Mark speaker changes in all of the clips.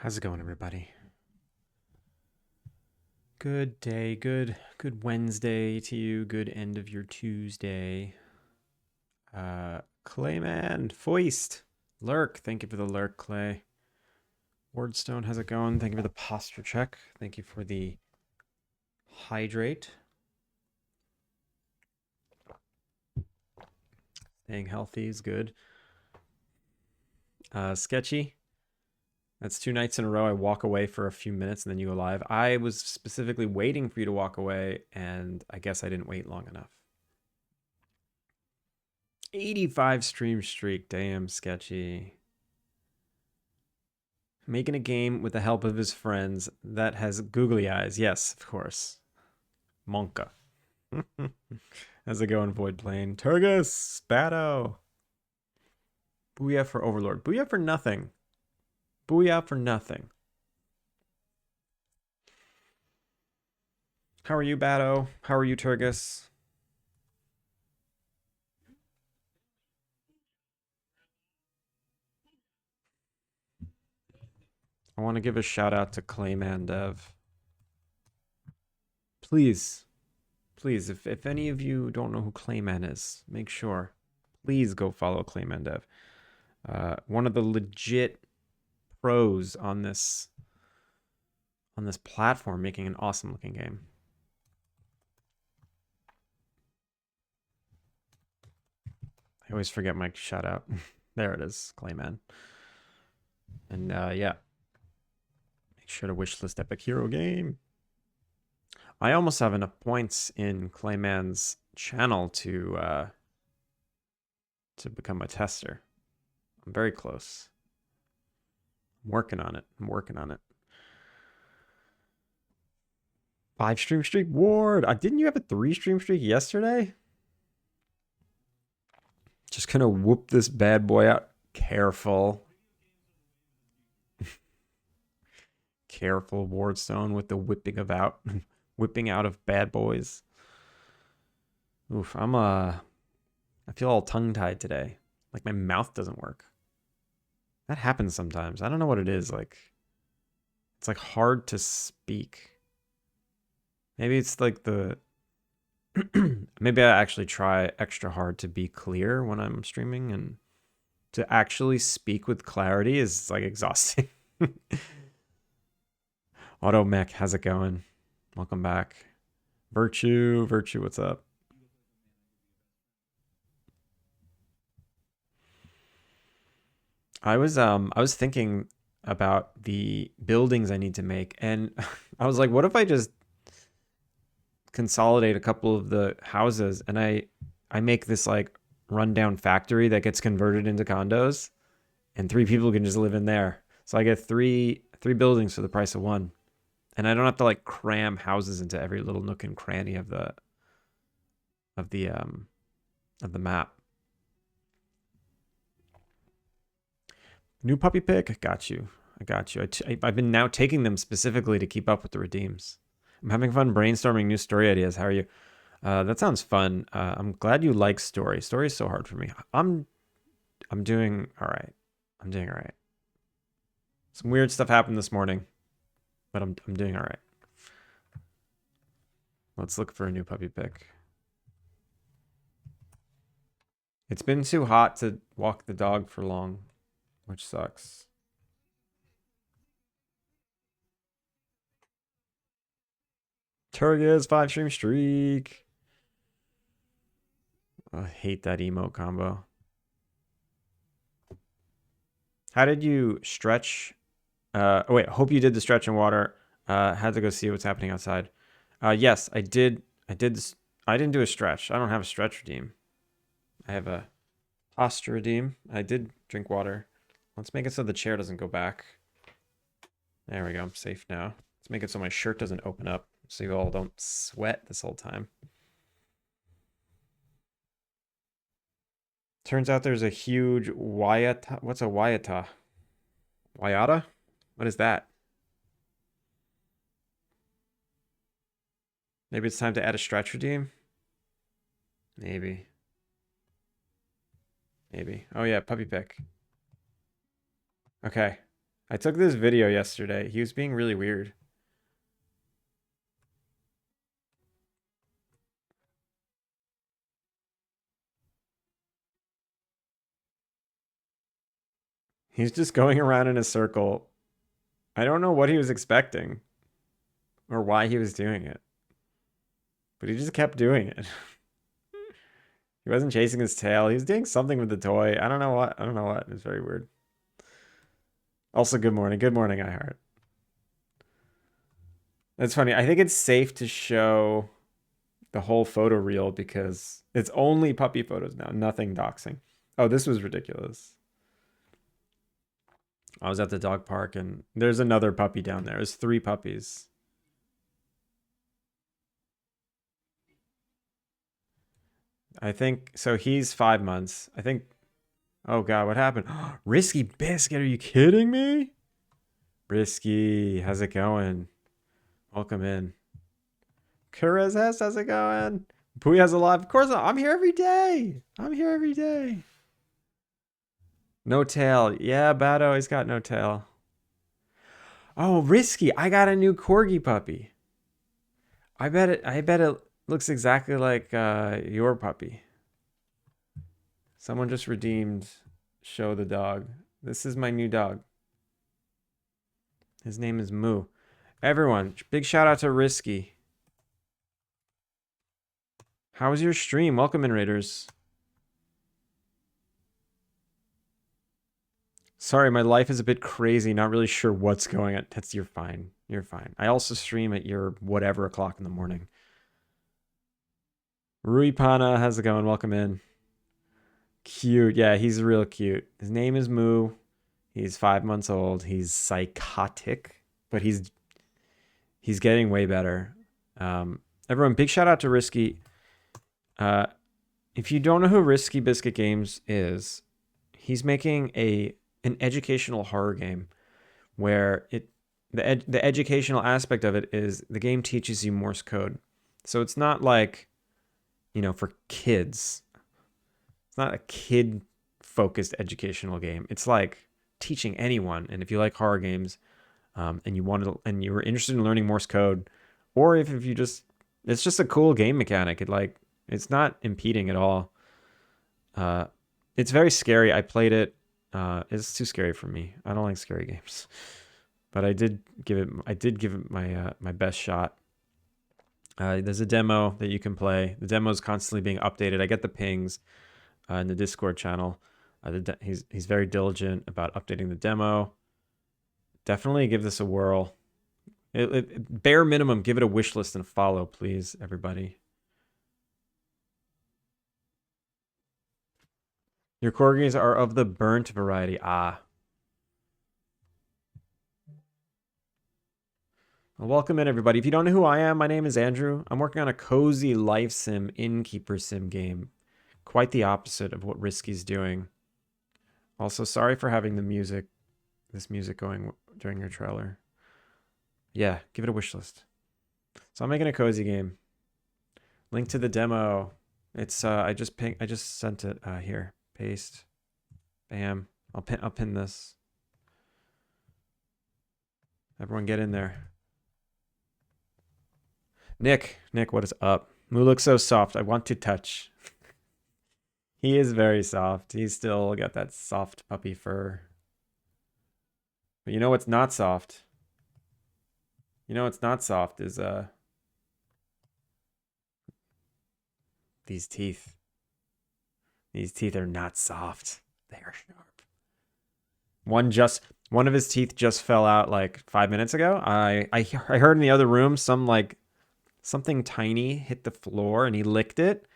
Speaker 1: How's it going, everybody? Good day, good Wednesday to you. Good end of your Tuesday. Clayman, Foist, Lurk. Thank you for the lurk, Clay. Wardstone, how's it going? Thank you for the posture check. Thank you for the hydrate. Staying healthy is good. Sketchy. That's 2 nights in a row. I walk away for a few minutes and then you go live. I was specifically waiting for you to walk away, and I guess I didn't wait long enough. 85 stream streak. Damn, Sketchy. Making a game with the help of his friends that has googly eyes. Yes, of course. Monka. How's it going, Void Plane? Turgus, Spaddo. Booyah for Overlord. Booyah for nothing. Booyah for nothing. How are you, Baddo? How are you, Turgus? I want to give a shout out to Clayman Dev. Please, please, if any of you don't know who Clayman is, make sure. Please go follow Clayman Dev. One of the legit pros on this platform, making an awesome looking game. I always forget my shout out. There it is, Clayman. And yeah, make sure to wishlist Epic Hero game. I almost have enough points in Clayman's channel to become a tester. I'm very close. I'm working on it. 5 stream streak, Ward. Didn't you have a 3 stream streak yesterday? Just gonna whoop this bad boy out. Careful. Careful, Wardstone, with the whipping of out whipping out of bad boys. Oof, I feel all tongue-tied today. Like my mouth doesn't work. That happens sometimes. I don't know what it is. Like, it's like hard to speak. Maybe it's like the maybe I actually try extra hard to be clear when I'm streaming, and to actually speak with clarity is like exhausting. Auto Mech, how's it going? Welcome back. Virtue, what's up? I was thinking about the buildings I need to make, and I was like, what if I just consolidate a couple of the houses and I make this like rundown factory that gets converted into condos, and 3 people can just live in there. So I get three buildings for the price of one. And I don't have to like cram houses into every little nook and cranny of of the um the map. New puppy pick, got you. I got you. I've been now taking them specifically to keep up with the redeems. I'm having fun brainstorming new story ideas. How are you? That sounds fun. I'm glad you like story. Story is so hard for me. I'm doing all right. I'm doing all right. Some weird stuff happened this morning, but I'm doing all right. Let's look for a new puppy pick. It's been too hot to walk the dog for long, which sucks. Turgis 5 stream streak. I hate that emote combo. How did you stretch? Oh wait, hope you did the stretch in water. Had to go see what's happening outside. Yes, I did. I did this. I didn't do a stretch. I don't have a stretch redeem. I have a posture redeem. I did drink water. Let's make it so the chair doesn't go back. There we go. I'm safe now. Let's make it so my shirt doesn't open up, so you all don't sweat this whole time. Turns out there's a huge Waiata. What's a Waiata? Waiata? What is that? Maybe it's time to add a stretch redeem? Maybe. Maybe. Oh yeah, puppy pick. Okay. I took this video yesterday. He was being really weird. He's just going around in a circle. I don't know what he was expecting or why he was doing it, but he just kept doing it. He wasn't chasing his tail. He was doing something with the toy. I don't know what. I don't know what. It was very weird. Also, good morning. Good morning, iHeart. That's funny. I think it's safe to show the whole photo reel because it's only puppy photos now, nothing doxing. Oh, this was ridiculous. I was at the dog park and there's another puppy down there. There's 3 puppies. I think so. He's 5 months. I think. Oh God, what happened? Risky Biscuit. Are you kidding me? Risky, how's it going? Welcome in. Carezes, how's it going? Pooey has a lot. Of course, I'm here every day. I'm here every day. No tail. Yeah, Bado, he's got no tail. Oh, Risky, I got a new corgi puppy. I bet it looks exactly like your puppy. Someone just redeemed Show the dog. This is my new dog. His name is Moo. Everyone, big shout out to Risky. How was your stream? Welcome in, Raiders. Sorry, my life is a bit crazy. Not really sure what's going on. You're fine. You're fine. I also stream at your whatever o'clock in the morning. Rui Pana, how's it going? Welcome in. Cute. Yeah, he's real cute. His name is Moo. He's 5 months old. He's psychotic, but he's getting way better. Everyone, big shout out to Risky. If you don't know who Risky Biscuit Games is, he's making an educational horror game where the educational aspect of it is the game teaches you Morse code. So it's not like, for kids. It's not a kid focused educational game. It's like teaching anyone. And if you like horror games, and you were interested in learning Morse code, or if you just, it's just a cool game mechanic. It's not impeding at all. It's very scary. I played it. It's too scary for me. I don't like scary games, but I did give it my best shot. There's a demo that you can play. The demo is constantly being updated. I get the pings in the Discord channel. He's very diligent about updating the demo. Definitely give this a whirl. Bare minimum, give it a wish list and follow, please, everybody. Your corgis are of the burnt variety. Ah. Well, welcome in, everybody. If you don't know who I am, my name is Andrew. I'm working on a cozy life sim, Innkeeper-Sim game. Quite the opposite of what Risky's doing. Also, sorry for having this music going during your trailer. Yeah, give it a wish list. So I'm making a cozy game. Link to the demo. It's I just sent it here. Paste. Bam. I'll pin this. Everyone get in there. Nick, what is up? Moo looks so soft. I want to touch. He is very soft. He's still got that soft puppy fur. But you know what's not soft? You know what's not soft is these teeth. These teeth are not soft. They are sharp. One of his teeth just fell out like 5 minutes ago. I heard in the other room something tiny hit the floor and he licked it,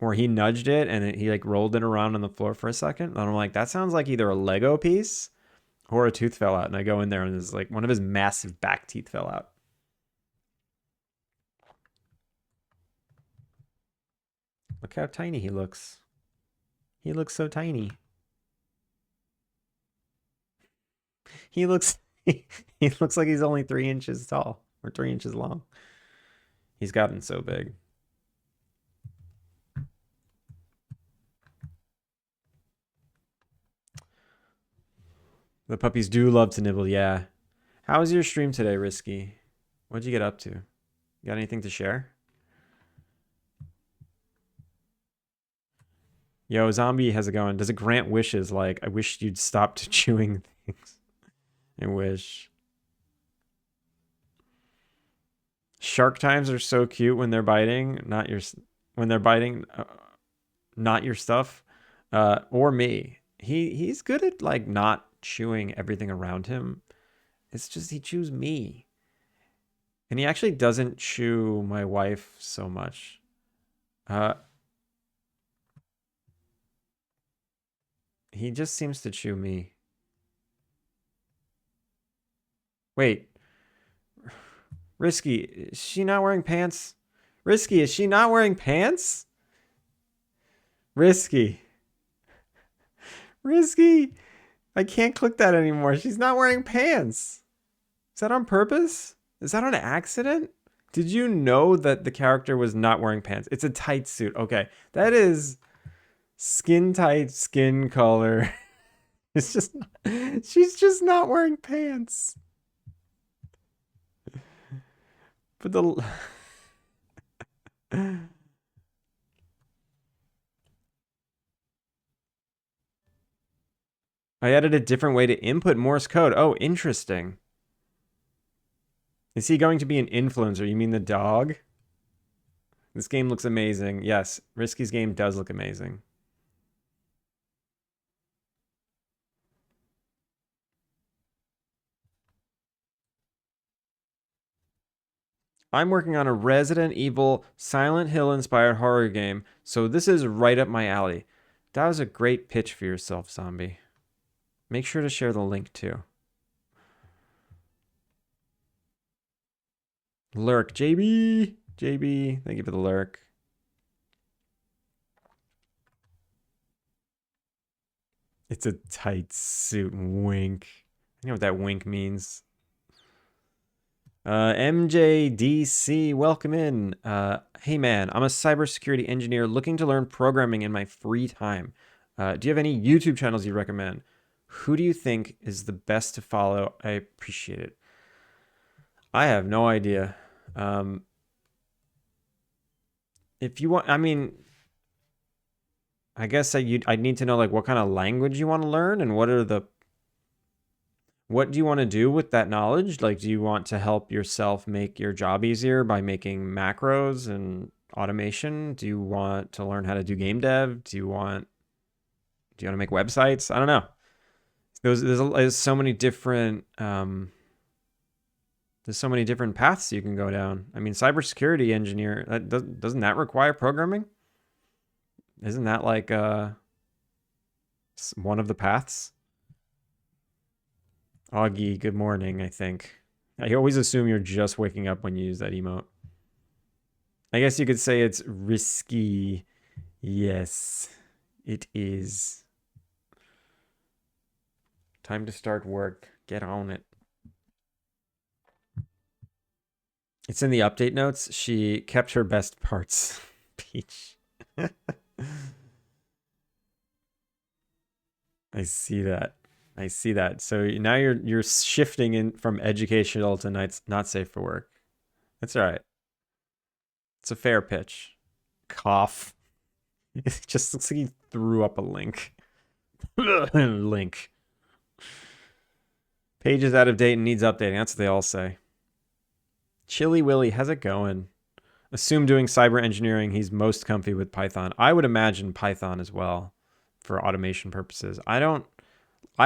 Speaker 1: or he nudged it and he like rolled it around on the floor for a second. And I'm like, that sounds like either a Lego piece or a tooth fell out. And I go in there and there's like one of his massive back teeth fell out. Look how tiny he looks. He looks so tiny. He looks he looks like he's only 3 inches tall or 3 inches long. He's gotten so big. The puppies do love to nibble, yeah. How was your stream today, Risky? What'd you get up to? You got anything to share? Yo, Zombie, how's it going? Does it grant wishes like, I wish you'd stop chewing things? I wish. Shark times are so cute when they're biting, not your, when they're biting, not your stuff, or me. He's good at like not chewing everything around him. It's just he chews me. And he actually doesn't chew my wife so much. Uh, he just seems to chew me. Wait, Risky, is she not wearing pants? Risky, is she not wearing pants? Risky. Risky. I can't click that anymore. She's not wearing pants. Is that on purpose? Is that on accident? Did you know that the character was not wearing pants? It's a tight suit. Okay. That is skin tight skin color. It's just, she's just not wearing pants. But the... I added a different way to input Morse code. Oh, interesting. Is he going to be an influencer? You mean the dog? This game looks amazing. Yes, Risky's game does look amazing. I'm working on a Resident Evil Silent Hill inspired horror game, so this is right up my alley. That was a great pitch for yourself, Zombie. Make sure to share the link too. Lurk, JB. JB, thank you for the lurk. It's a tight suit. Wink. I know what that wink means. MJDC, welcome in. Hey man, I'm a cybersecurity engineer looking to learn programming in my free time. Do you have any YouTube channels you recommend? Who do you think is the best to follow? I appreciate it. I have no idea. If you want, I mean, I guess I'd need to know like what kind of language you want to learn and what do you want to do with that knowledge? Like, do you want to help yourself make your job easier by making macros and automation? Do you want to learn how to do game dev? Do you want to make websites? I don't know. There's so many different there's so many different paths you can go down. I mean, cybersecurity engineer, doesn't that require programming? Isn't that like one of the paths? Augie, good morning, I think. I always assume you're just waking up when you use that emote. I guess you could say it's risky. Yes, it is. Time to start work. Get on it. It's in the update notes. She kept her best parts. Peach. I see that. I see that. So now you're shifting in from educational to not safe for work. That's all right. It's a fair pitch. Cough. It just looks like he threw up a link. Link. Page is out of date and needs updating. That's what they all say. Chili Willy, how's it going? Assume doing cyber engineering, he's most comfy with Python. I would imagine Python as well for automation purposes. I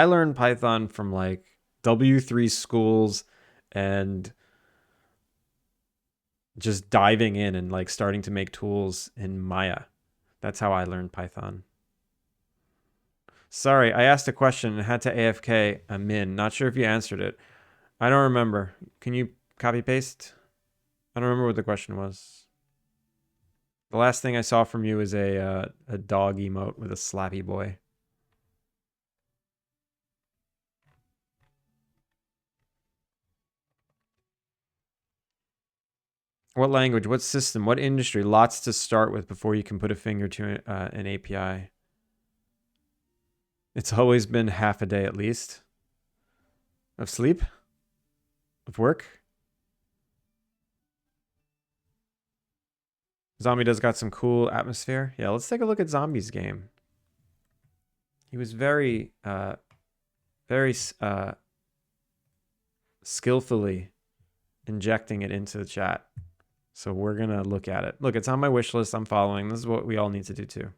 Speaker 1: learned Python from like W3 schools and just diving in and like starting to make tools in Maya. That's how I learned Python. Sorry, I asked a question and had to AFK a min. Not sure if you answered it. I don't remember. Can you copy paste? I don't remember what the question was. The last thing I saw from you is a dog emote with a slappy boy. What language? What system? What industry? Lots to start with before you can put a finger to an API. It's always been half a day at least. Of sleep? Of work? Zombie does got some cool atmosphere. Yeah, let's take a look at Zombie's game. He was very skillfully injecting it into the chat. So we're going to look at it. Look, it's on my wish list. I'm following. This is what we all need to do too.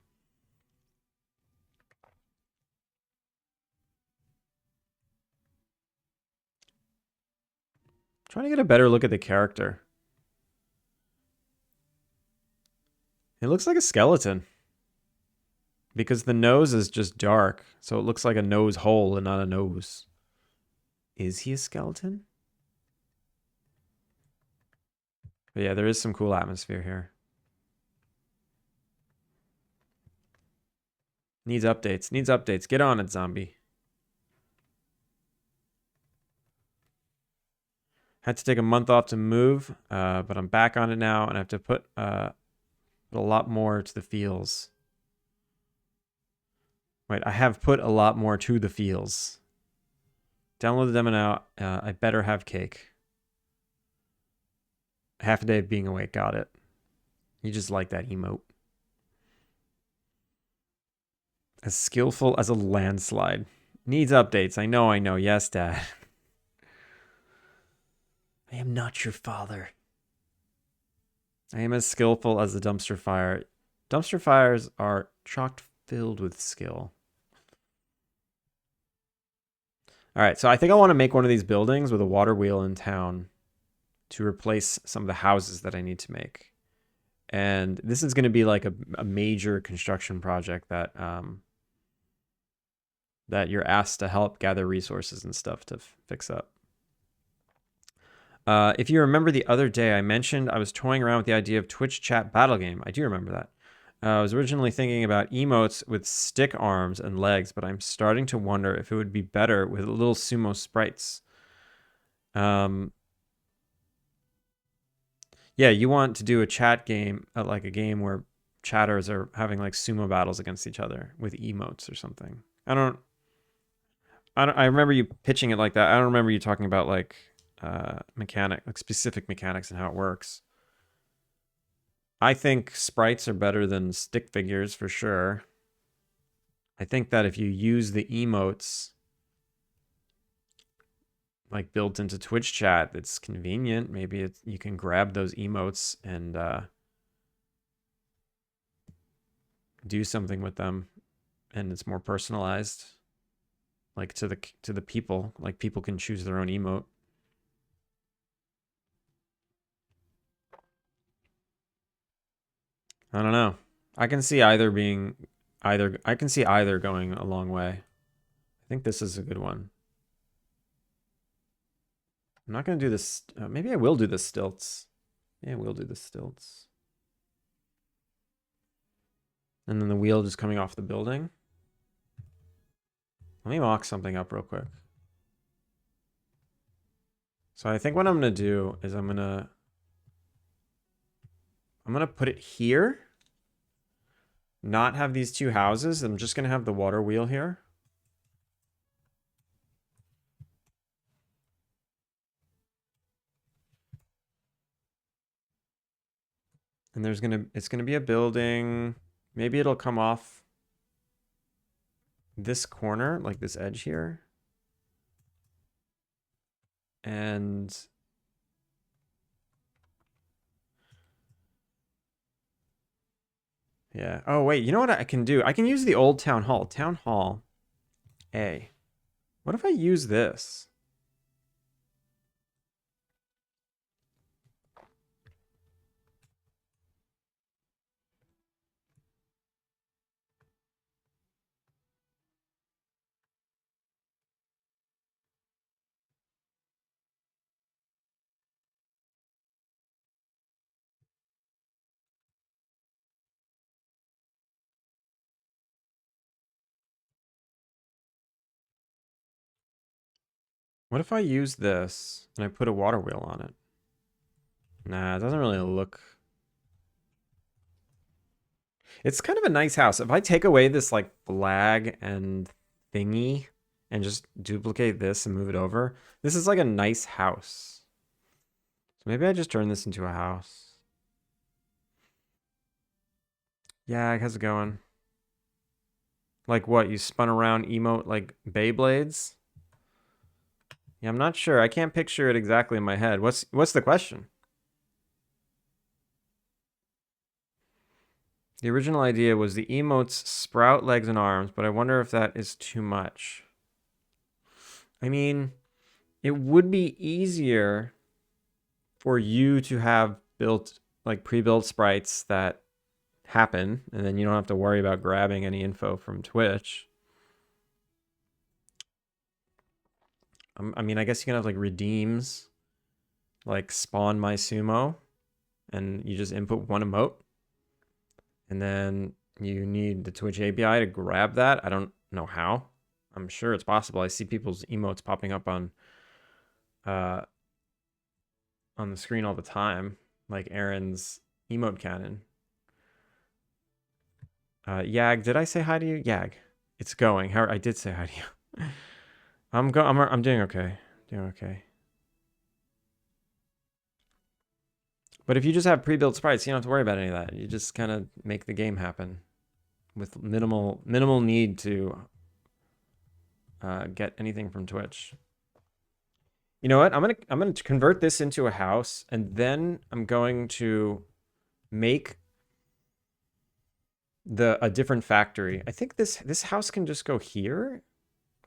Speaker 1: Trying to get a better look at the character. It looks like a skeleton. Because the nose is just dark. So it looks like a nose hole and not a nose. Is he a skeleton? But yeah, there is some cool atmosphere here. Needs updates. Needs updates. Get on it, zombie. Had to take a month off to move, but I'm back on it now, and I have to put a lot more to the feels. Wait, I have put a lot more to the feels. Download the demo now. I better have cake. Half a day of being awake. Got it. You just like that emote. As skillful as a landslide. Needs updates. I know. Yes, Dad. I am not your father. I am as skillful as the dumpster fire. Dumpster fires are chock filled with skill. All right, so I think I want to make one of these buildings with a water wheel in town to replace some of the houses that I need to make. And this is going to be like a major construction project that that you're asked to help gather resources and stuff to fix up. If you remember the other day, I mentioned I was toying around with the idea of Twitch chat battle game. I do remember that. I was originally thinking about emotes with stick arms and legs, but I'm starting to wonder if it would be better with little sumo sprites. Yeah, you want to do a chat game, like a game where chatters are having like sumo battles against each other with emotes or something. I remember you pitching it like that. I don't remember you talking about like specific mechanics and how it works. I think sprites are better than stick figures for sure. I think that if you use the emotes like built into Twitch chat, it's convenient. Maybe you can grab those emotes and do something with them, and it's more personalized, like to the people. Like people can choose their own emote. I don't know. I can see either being either. I can see either going a long way. I think this is a good one. I'm not going to do this. Maybe I will do the stilts. Yeah, we'll do the stilts. And then the wheel just coming off the building. Let me mock something up real quick. So I think what I'm going to do is I'm going to put it here. Not have these two houses. I'm just going to have the water wheel here. And it's going to be a building. Maybe it'll come off this corner, like this edge here. And yeah. Oh, wait, you know what I can do? I can use the old town hall. Town hall A. What if I use this? What if I use this and I put a water wheel on it? Nah, it doesn't really look... It's kind of a nice house. If I take away this like flag and thingy and just duplicate this and move it over. This is like a nice house. So maybe I just turn this into a house. Yeah, how's it going? Like what? You spun around emote like Beyblades? Yeah, I'm not sure. I can't picture it exactly in my head. What's the question? The original idea was the emotes sprout legs and arms, but I wonder if that is too much. I mean, it would be easier for you to have built like pre-built sprites that happen, and then you don't have to worry about grabbing any info from Twitch. I mean, I guess you can have like redeems, like spawn my sumo, and you just input one emote, and then you need the Twitch API to grab that. I don't know how. I'm sure it's possible. I see people's emotes popping up uh on the screen all the time, like Aaron's emote cannon. Yag, did I say hi to you? Yag, it's going. How I did say hi to you. I'm doing okay. Doing okay. But if you just have pre-built sprites, you don't have to worry about any of that. You just kind of make the game happen with minimal need to get anything from Twitch. You know what? I'm gonna convert this into a house, and then I'm going to make a different factory. I think this house can just go here.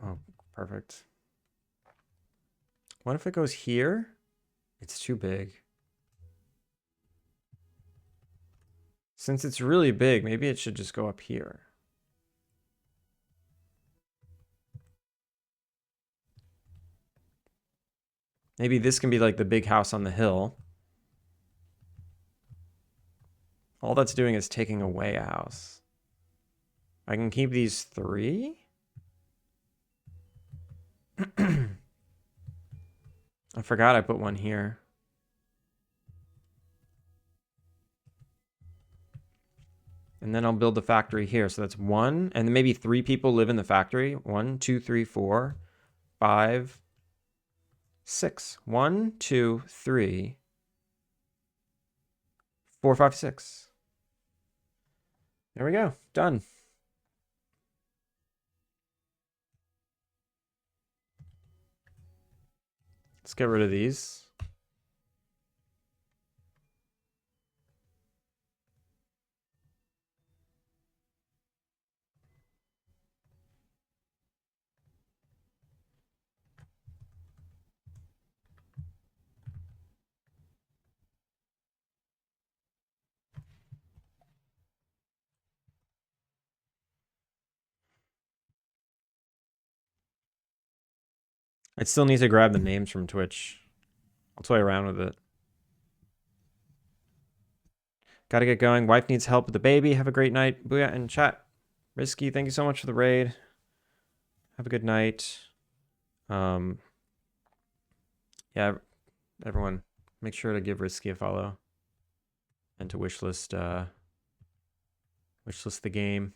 Speaker 1: Oh, perfect. What if it goes here? It's too big. Since it's really big, maybe it should just go up here. Maybe this can be like the big house on the hill. All that's doing is taking away a house. I can keep these 3. I forgot I put one here. And then I'll build the factory here. So that's 1. And then maybe 3 people live in the factory. 1, 2, 3, 4, 5, 6. 1, 2, 3, 4, 5, 6. There we go. Done. Let's get rid of these. I still need to grab the names from Twitch. I'll toy around with it. Gotta get going. Wife needs help with the baby. Have a great night. Booyah and chat. Risky, thank you so much for the raid. Have a good night. Yeah, everyone, make sure to give Risky a follow and to wishlist the game.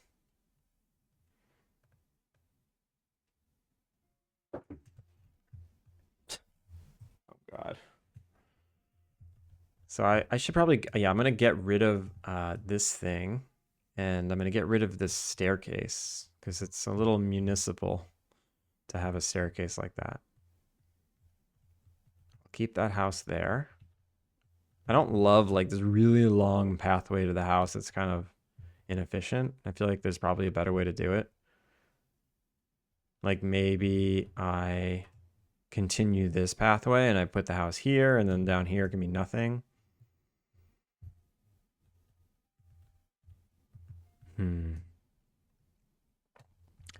Speaker 1: Oh God. So I should probably, yeah, I'm gonna get rid of this thing, and I'm gonna get rid of this staircase because it's a little municipal to have a staircase like that. I'll keep that house there. I don't love like this really long pathway to the house. It's kind of inefficient. I feel like there's probably a better way to do it. Like maybe I continue this pathway and I put the house here, and then down here can be nothing.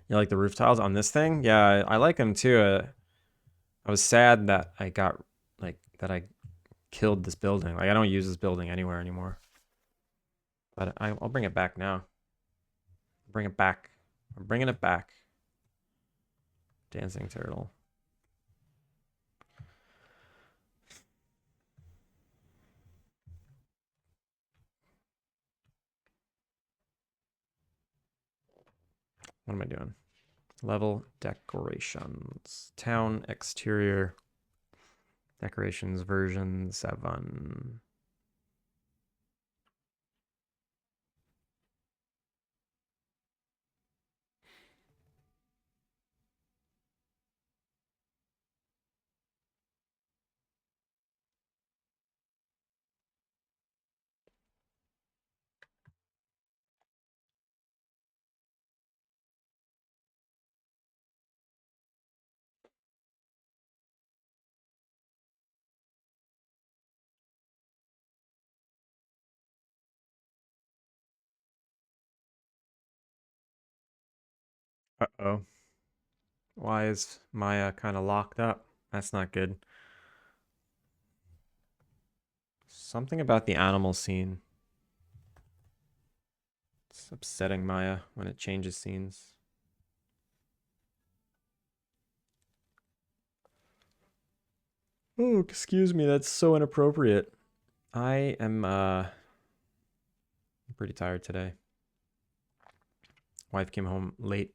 Speaker 1: You like the roof tiles on this thing? Yeah, I like them too. I was sad that I got like that I killed this building. Like I don't use this building anywhere anymore. But I'll bring it back now. Bring it back. I'm bringing it back. Dancing turtle. What am I doing? level decorations. Town exterior decorations version 7. Uh-oh. Why is Maya kind of locked up? That's not good. Something about the animal scene. It's upsetting Maya when it changes scenes. Oh, excuse me, that's so inappropriate. I am pretty tired today. Wife came home late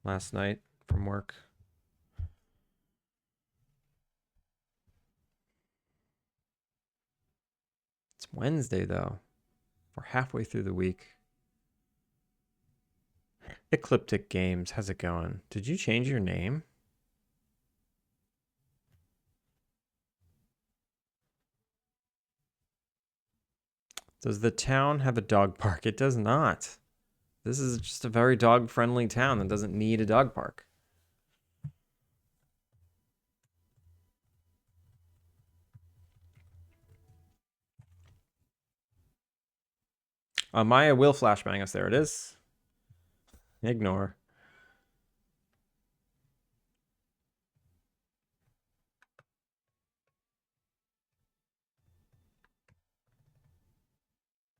Speaker 1: last night from work. It's Wednesday though. We're halfway through the week. Ecliptic Games, how's it going? Did you change your name? Does the town have a dog park? It does not. This is just a very dog-friendly town that doesn't need a dog park. Maya will flashbang us. There it is. Ignore.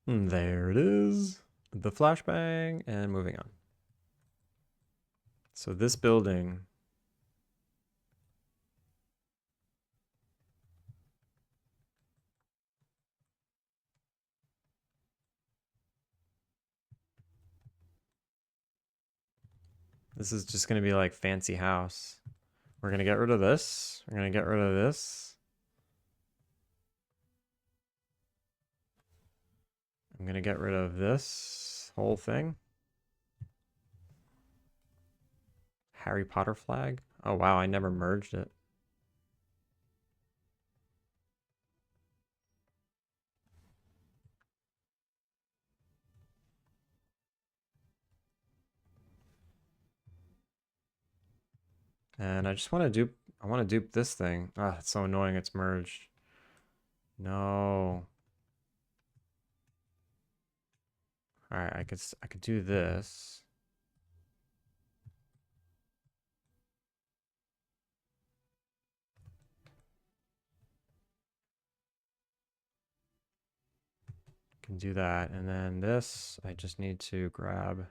Speaker 1: There it is. The flashbang and moving on. So this building. This is just going to be like fancy house. We're going to get rid of this. We're going to get rid of this. I'm going to get rid of this whole thing. Harry Potter flag. Oh, wow. I never merged it. And I just want to dupe. I want to dupe this thing. Ah, it's so annoying. It's merged. No. All right, I could do this. Can do that, and then this I just need to grab.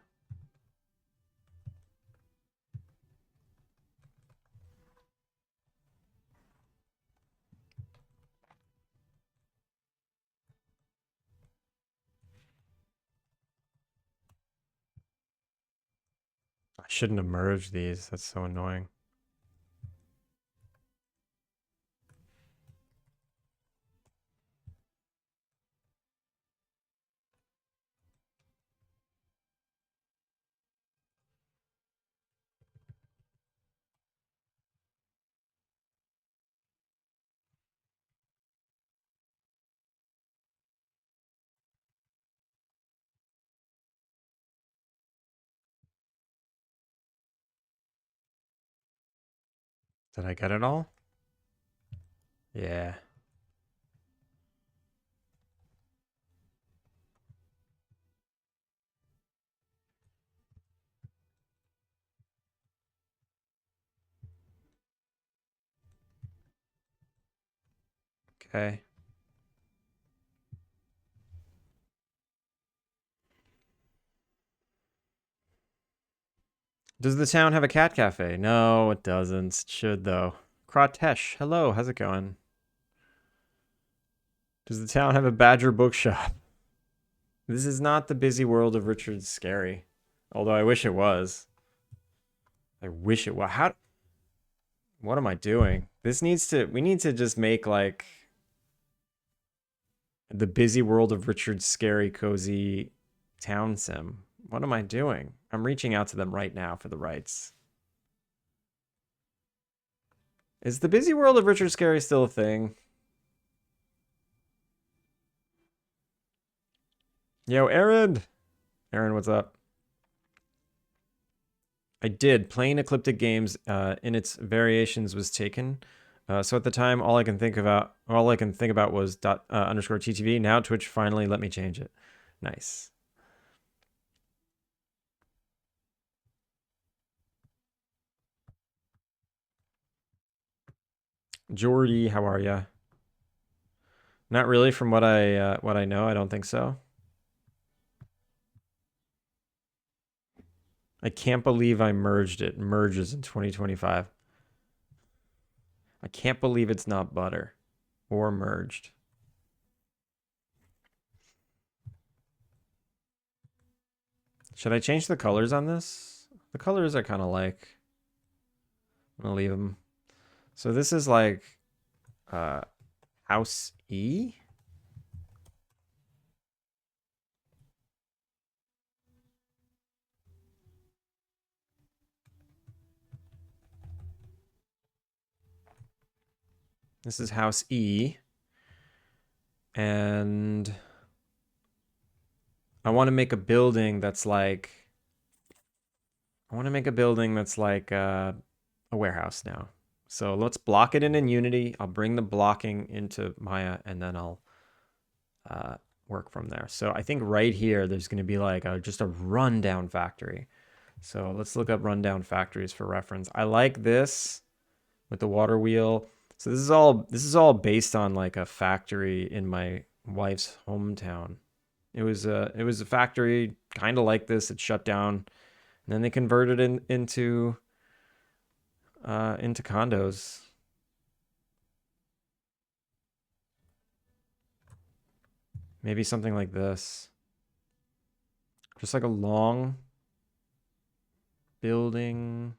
Speaker 1: I shouldn't have merged these. That's so annoying. Did I get it all? Yeah. Okay. Does the town have a cat cafe? No, it doesn't. It should though. Kratesh, hello, how's it going? Does the town have a badger bookshop? This is not the busy world of Richard Scary. Although I wish it was. I wish it was. How? What am I doing? This needs to. We need to just make like the busy world of Richard's scary cozy town sim. What am I doing? I'm reaching out to them right now for the rights. Is the busy world of Richard Scary still a thing? Yo, Aaron! Aaron, what's up? I did. Playing Ecliptic Games in its variations was taken. So at the time, all I can think about was underscore TTV. Now Twitch finally let me change it. Nice. Jordy, how are ya? Not really, from what I know. I don't think so. I can't believe I merged it. Merges in 2025. I can't believe it's not butter or merged. Should I change the colors on this? The colors I kind of like. I'm gonna leave them. So this is like House E. This is House E. And I want to make a building that's like a warehouse now. So let's block it in Unity. I'll bring the blocking into Maya and then I'll work from there. So I think right here there's going to be like just a rundown factory. So let's look up rundown factories for reference. I like this with the water wheel. So this is all based on like a factory in my wife's hometown. It was a factory kind of like this. It shut down, and then they converted into condos. Maybe something like this. Just like a long building.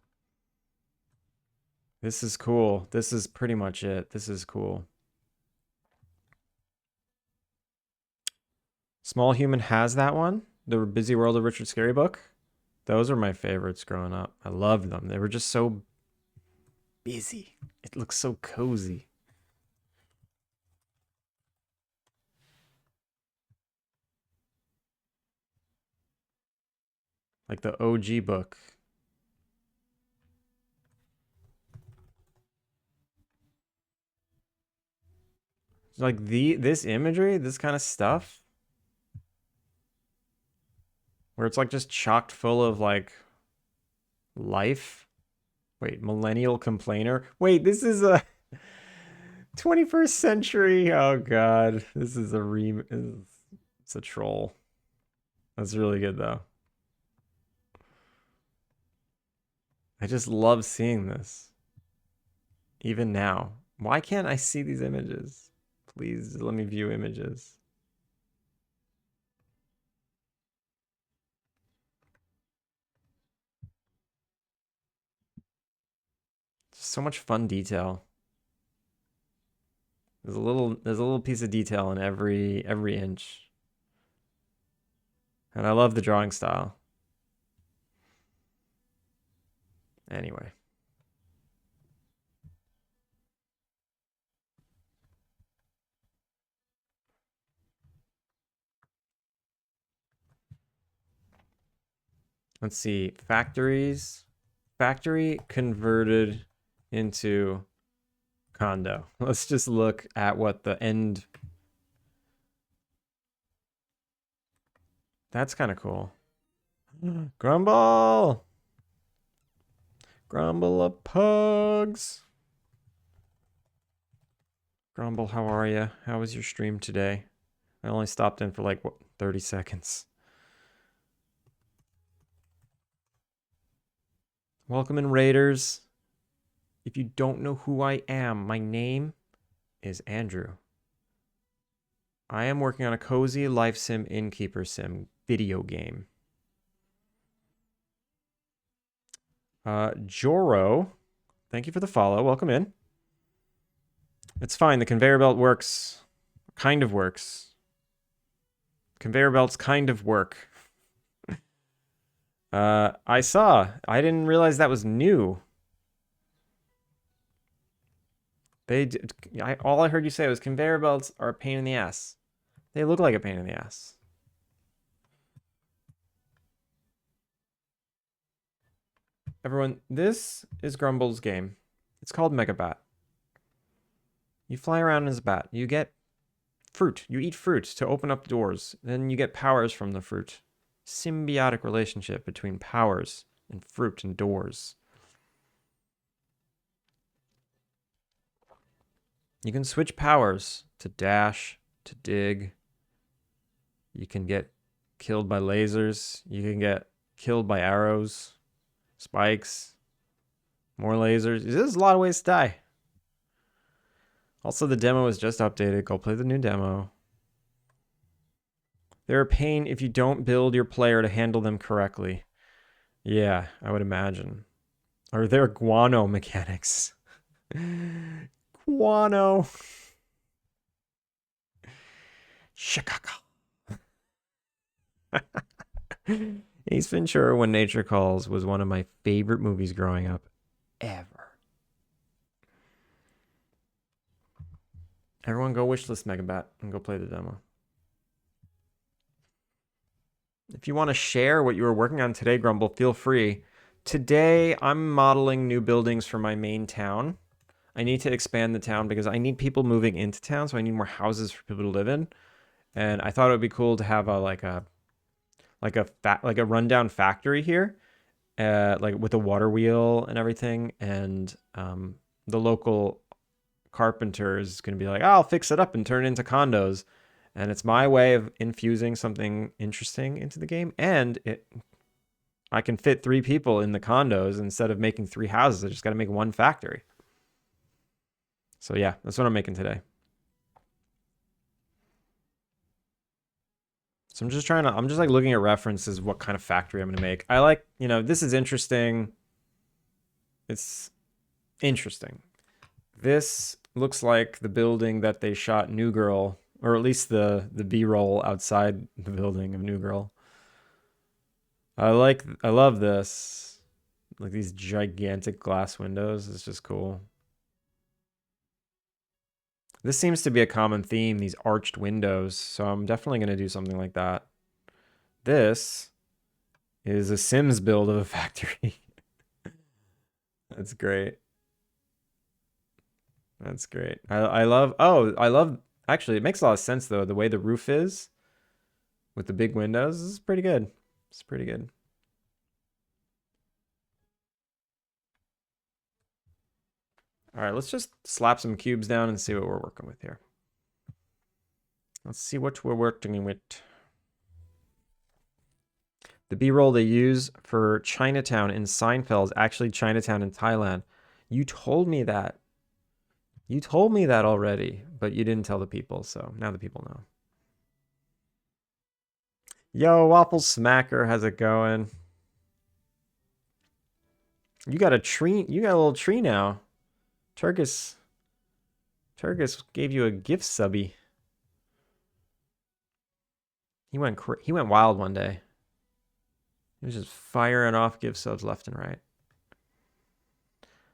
Speaker 1: This is cool. This is pretty much it. This is cool. Small Human has that one. The Busy World of Richard Scary book. Those were my favorites growing up. I loved them. They were just so busy. It looks so cozy. Like the OG book. Like this imagery, this kind of stuff, where it's like just chocked full of like life. Wait, millennial complainer. Wait, this is a 21st century. Oh god, this is a it's a troll. That's really good though. I just love seeing this. Even now. Why can't I see these images? Please let me view images. Just so much fun detail. There's a little piece of detail in every inch. And I love the drawing style. Anyway. Let's see. Factories. Factory converted into condo. Let's just look at what the end. That's kind of cool. Grumble. Grumble of pugs. Grumble, how are you? How was your stream today? I only stopped in for like, what, 30 seconds. Welcome in, Raiders. If you don't know who I am, my name is Andrew. I am working on a cozy life sim Innkeeper-Sim video game. Joro, thank you for the follow. Welcome in. It's fine. The conveyor belt works. Kind of works. Conveyor belts kind of work. I saw. I didn't realize that was new. All I heard you say was conveyor belts are a pain in the ass. They look like a pain in the ass. Everyone, this is Grumble's game. It's called Megabat. You fly around as a bat. You get fruit. You eat fruit to open up doors. Then you get powers from the fruit. Symbiotic relationship between powers and fruit and doors. You can switch powers to dash, to dig. You can get killed by lasers. You can get killed by arrows, spikes, more lasers. There's a lot of ways to die. Also, the demo is just updated. Go play the new demo. They're a pain if you don't build your player to handle them correctly. Yeah, I would imagine. Or they're guano mechanics. Guano. Chicago. Ace Ventura, When Nature Calls was one of my favorite movies growing up ever. Everyone go wishlist Megabat and go play the demo. If you want to share what you were working on today, Grumble, feel free. Today, I'm modeling new buildings for my main town. I need to expand the town because I need people moving into town, so I need more houses for people to live in. And I thought it would be cool to have a rundown factory here, like with a water wheel and everything. And the local carpenter is going to be like, oh, I'll fix it up and turn it into condos. And it's my way of infusing something interesting into the game. And I can fit 3 people in the condos instead of making 3 houses. I just got to make 1 factory. So yeah, that's what I'm making today. So I'm just like looking at references, what kind of factory I'm going to make. I like, this is interesting. It's interesting. This looks like the building that they shot New Girl, or at least the B-roll outside the building of New Girl. I love this. Like these gigantic glass windows. It's just cool. This seems to be a common theme, these arched windows. So I'm definitely going to do something like that. This is a Sims build of a factory. That's great. That's great. I love, actually, it makes a lot of sense though. The way the roof is with the big windows is pretty good. It's pretty good. All right, let's just slap some cubes down and see what we're working with here. Let's see what we're working with. The B-roll they use for Chinatown in Seinfeld is actually Chinatown in Thailand. You told me that. You told me that already, but you didn't tell the people, so now the people know. Yo, Waffle Smacker, how's it going? You got a tree. You got a little tree now. Turgis gave you a gift subby. He went wild one day. He was just firing off gift subs left and right.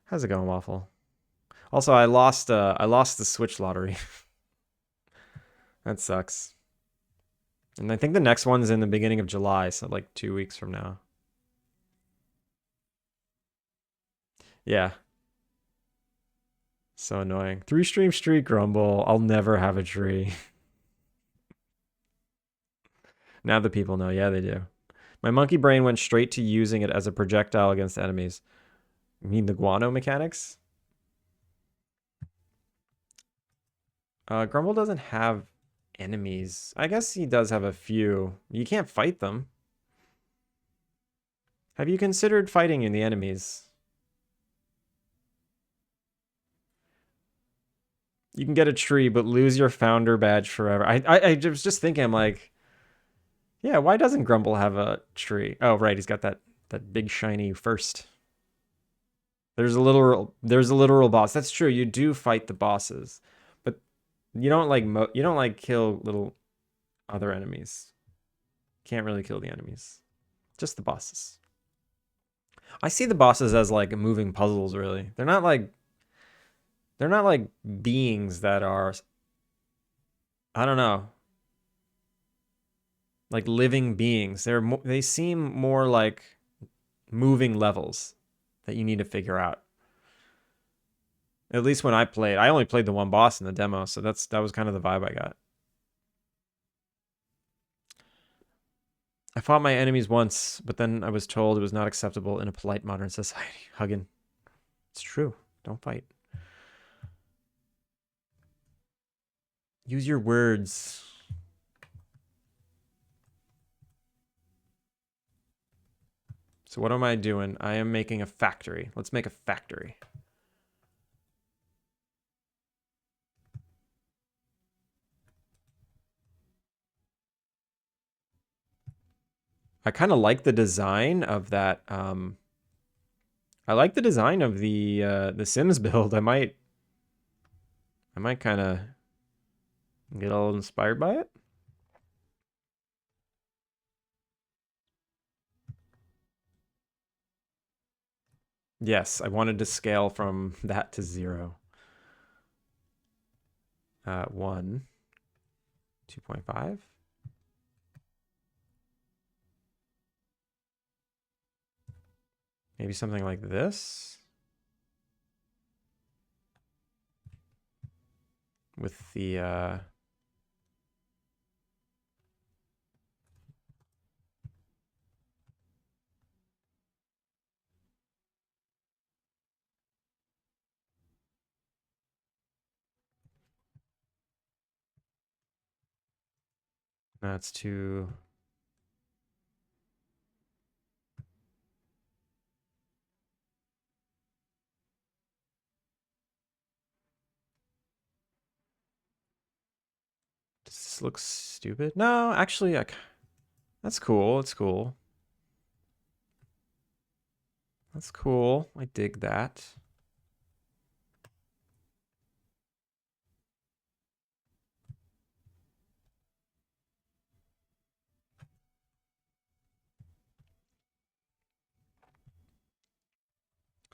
Speaker 1: How's it going, Waffle? Also, I lost the Switch lottery. That sucks. And I think the next one's in the beginning of July, so like 2 weeks from now. Yeah. So annoying. 3-stream streak, Grumble. I'll never have a tree. Now the people know. Yeah, they do. My monkey brain went straight to using it as a projectile against enemies. You mean the guano mechanics? Grumble doesn't have enemies. I guess he does have a few. You can't fight them. Have you considered fighting in the enemies? You can get a tree, but lose your founder badge forever. I was just thinking, I'm like, yeah, why doesn't Grumble have a tree? Oh, right, he's got that big shiny first. There's a literal boss. That's true. You do fight the bosses, but you don't like kill little other enemies. Can't really kill the enemies. Just the bosses. I see the bosses as like moving puzzles, really. They're not like beings that are, I don't know, like living beings. They seem more like moving levels that you need to figure out. At least when I played. I only played the one boss in the demo, so that was kind of the vibe I got. I fought my enemies once, but then I was told it was not acceptable in a polite modern society. Huggin. It's true. Don't fight. Use your words. So what am I doing? I am making a factory. Let's make a factory. I kind of like the design of that. I like the design of the Sims build. I might kind of get all inspired by it. Yes, I wanted to scale from that to 0. 1, 2.5. Maybe something like this. With the that's too. Does this look stupid? No, actually, that's cool. It's cool. That's cool. I dig that.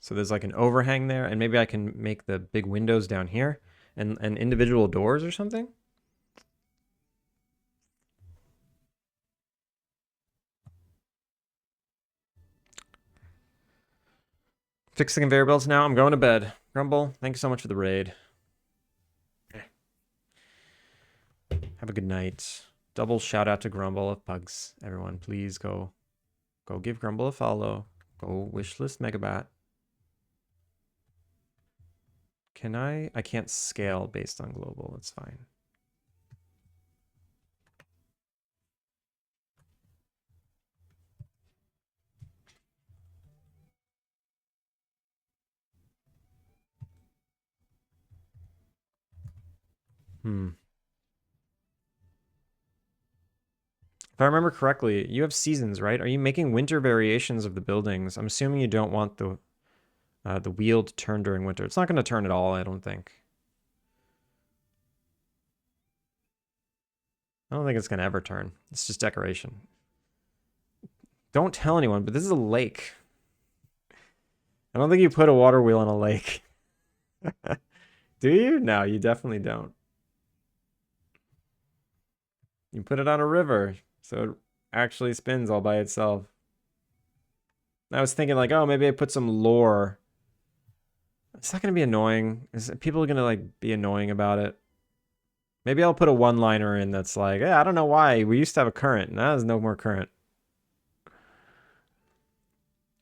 Speaker 1: So there's like an overhang there, and maybe I can make the big windows down here and individual doors or something. Fix the conveyor belts now. I'm going to bed. Grumble, thanks so much for the raid. Have a good night. Double shout out to Grumble of Pugs. Everyone, please go give Grumble a follow. Go wishlist Megabat. Can I can't scale based on global. That's fine. If I remember correctly, you have seasons, right? Are you making winter variations of the buildings? I'm assuming you don't want the wheel to turn during winter. It's not going to turn at all, I don't think. I don't think it's going to ever turn. It's just decoration. Don't tell anyone, but this is a lake. I don't think you put a water wheel on a lake. Do you? No, you definitely don't. You put it on a river, so it actually spins all by itself. I was thinking like, oh, maybe I put some lore. It's not going to be annoying. People are going to like be annoying about it. Maybe I'll put a one-liner in that's like, yeah, I don't know why. We used to have a current. Now there's no more current.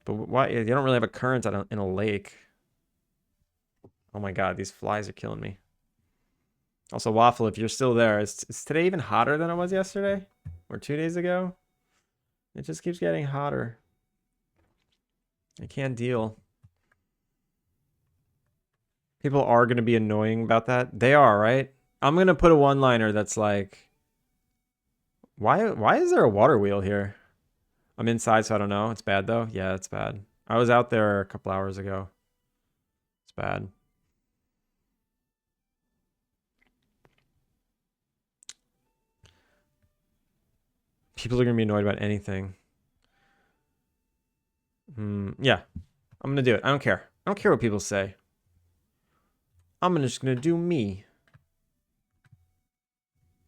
Speaker 1: But why? You don't really have a current in a lake. Oh my god, these flies are killing me. Also, Waffle, if you're still there, is today even hotter than it was yesterday? Or 2 days ago? It just keeps getting hotter. I can't deal. People are going to be annoying about that. They are, right? I'm going to put a one-liner that's like, why is there a water wheel here? I'm inside, so I don't know. It's bad, though. Yeah, it's bad. I was out there a couple hours ago. It's bad. People are gonna be annoyed about anything. Yeah, I'm gonna do it. I don't care. I don't care what people say. I'm just gonna do me.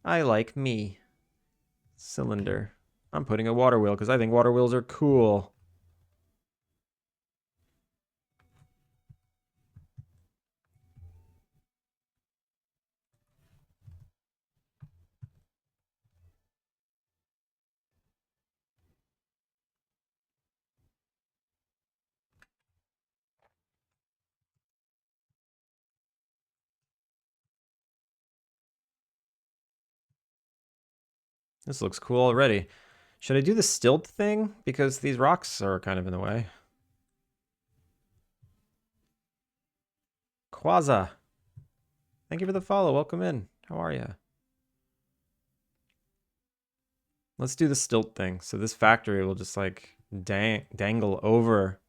Speaker 1: I like me. Cylinder. I'm putting a water wheel because I think water wheels are cool. This looks cool already. Should I do the stilt thing? Because these rocks are kind of in the way. Quaza. Thank you for the follow. Welcome in. How are you? Let's do the stilt thing. So this factory will just like dangle over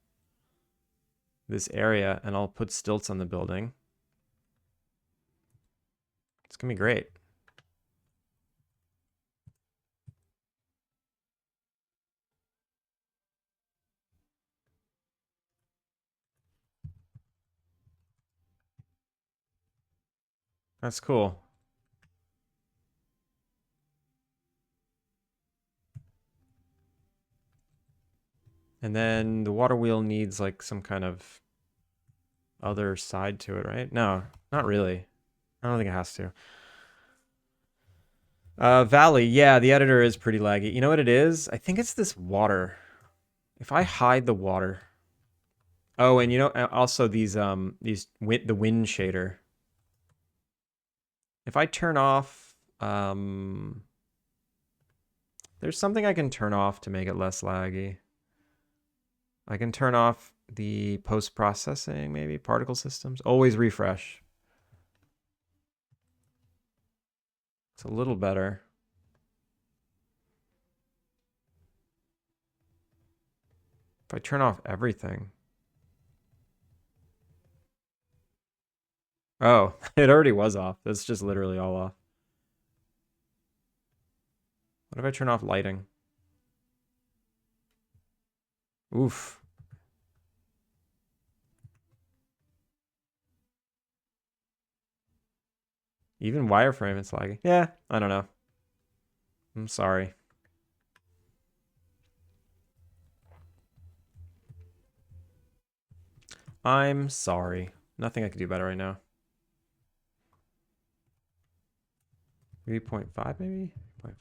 Speaker 1: this area and I'll put stilts on the building. It's gonna be great. That's cool. And then the water wheel needs like some kind of other side to it, right? No, not really. I don't think it has to. Valley, yeah, the editor is pretty laggy. You know what it is? I think it's this water. If I hide the water. Oh, and you know, also these the wind shader. If I turn off, there's something I can turn off to make it less laggy. I can turn off the post-processing, maybe particle systems. Always refresh. It's a little better. If I turn off everything. Oh, it already was off. It's just literally all off. What if I turn off lighting? Oof. Even wireframe it's laggy. Yeah, I don't know. I'm sorry. I'm sorry. Nothing I can do better right now. Maybe 0.5 maybe? 0.5.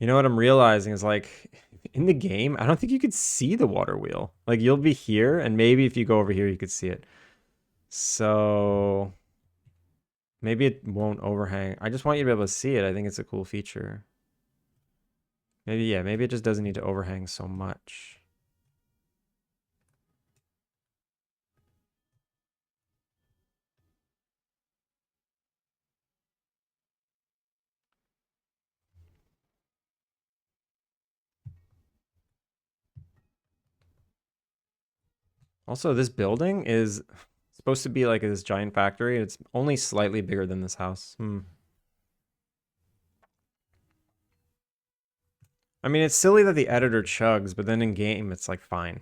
Speaker 1: You know what I'm realizing is like in the game, I don't think you could see the water wheel. Like you'll be here and maybe if you go over here you could see it. So maybe it won't overhang. I just want you to be able to see it. I think it's a cool feature. Maybe, yeah, maybe it just doesn't need to overhang so much. Also, this building is supposed to be like this giant factory. It's only slightly bigger than this house. I mean, it's silly that the editor chugs, but then in game, it's like fine.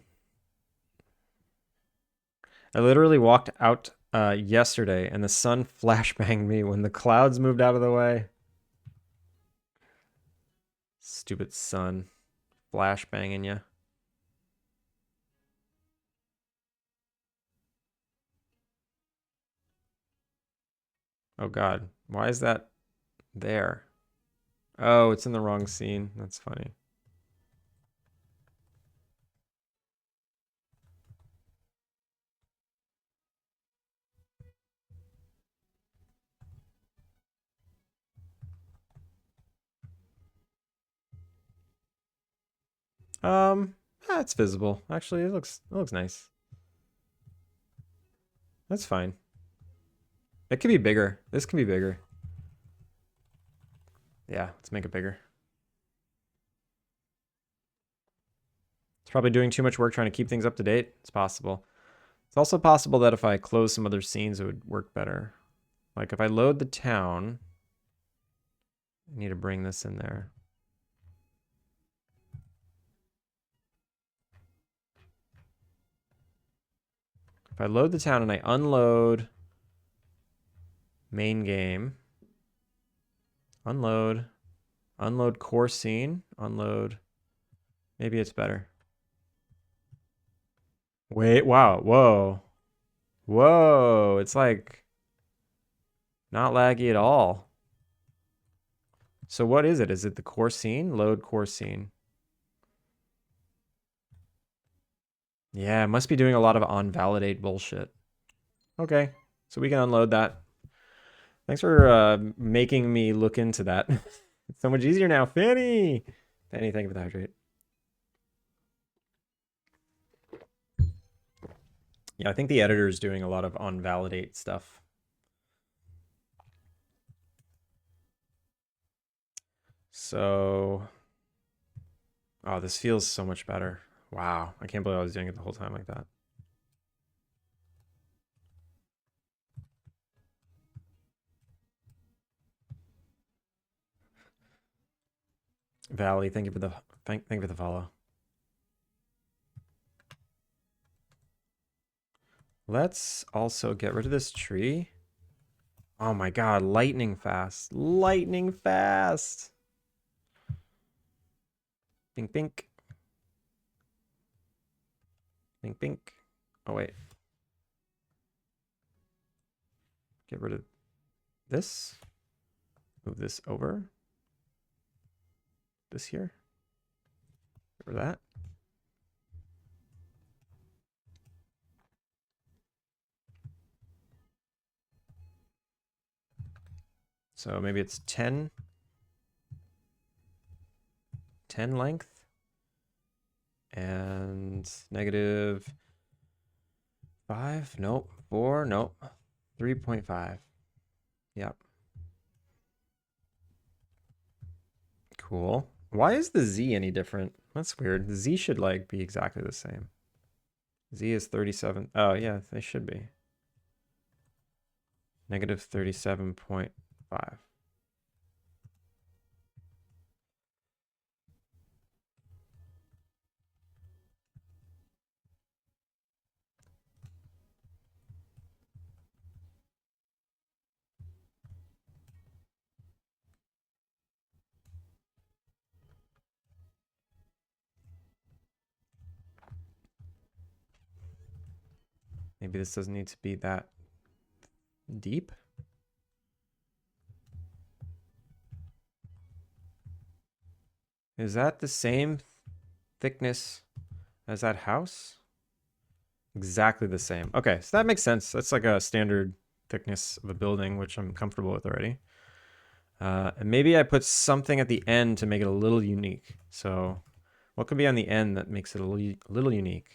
Speaker 1: I literally walked out yesterday and the sun flashbanged me when the clouds moved out of the way. Stupid sun. Flashbanging you. Oh god. Why is that there? Oh, it's in the wrong scene. That's funny. It's visible. Actually, it looks nice. That's fine. It could be bigger. This can be bigger. Yeah, let's make it bigger. probably doing too much work trying to keep things up to date. It's possible. It's also possible that if I close some other scenes, it would work better. Like if I load the town, I need to bring this in there. If I load the town and I unload main game, unload core scene, unload, maybe it's better. Wait, wow, whoa. Whoa, it's like not laggy at all. So what is it? Is it the core scene? Load core scene. Yeah, it must be doing a lot of on-validate bullshit. Okay, so we can unload that. Thanks for making me look into that. It's so much easier now. Fanny! Fanny, thank you for the hydrate. Yeah, I think the editor is doing a lot of on-validate stuff. So, oh, this feels so much better. Wow, I can't believe I was doing it the whole time like that. Valley, thank you for the thank you for the follow. Let's also get rid of this tree. Oh my god, lightning fast. Lightning fast. Bink bink. Bink bink. Oh wait. Get rid of this. Move this over. This here. Get rid of that. So maybe it's 10 length and negative 5. Nope. 4. Nope. 3.5. Yep. Cool. Why is the Z any different? That's weird. The Z should like be exactly the same. Z is 37. Oh yeah, they should be. Negative 37.5. Maybe this doesn't need to be that deep. Is that the same thickness as that house? Exactly the same. Okay, so that makes sense. That's like a standard thickness of a building, which I'm comfortable with already. And maybe I put something at the end to make it a little unique. So what could be on the end that makes it a little unique?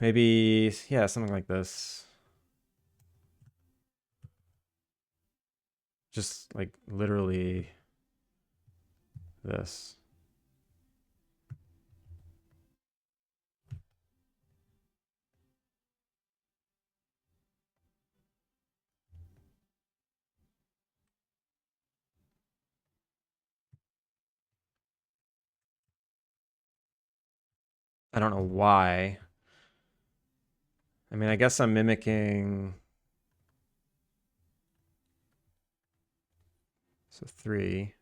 Speaker 1: Maybe, yeah, something like this. Just like literally this. I don't know why. I mean, I guess I'm mimicking. So 3.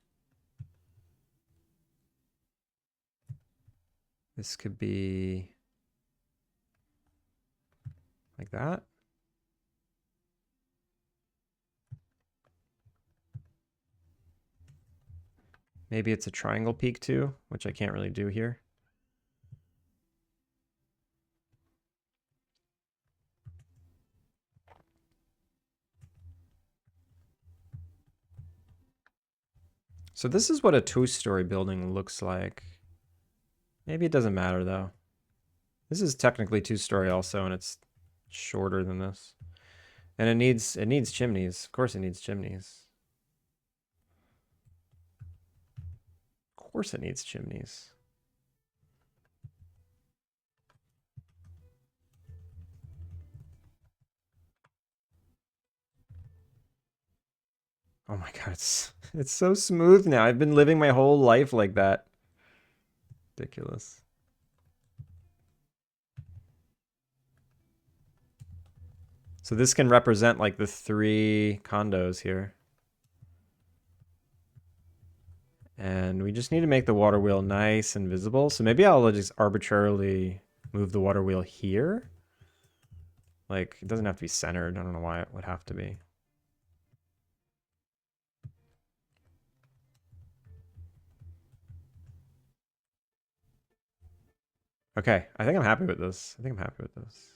Speaker 1: This could be like that. Maybe it's a triangle peak too, which I can't really do here. So this is what a 2-story building looks like. Maybe it doesn't matter though. This is technically 2-story also, and it's shorter than this. And it needs chimneys. Of course it needs chimneys. Of course it needs chimneys. Oh my god, it's so smooth now. I've been living my whole life like that. Ridiculous. So this can represent like the 3 condos here. And we just need to make the water wheel nice and visible. So maybe I'll just arbitrarily move the water wheel here. Like, it doesn't have to be centered. I don't know why it would have to be. Okay, I think I'm happy with this. I think I'm happy with this.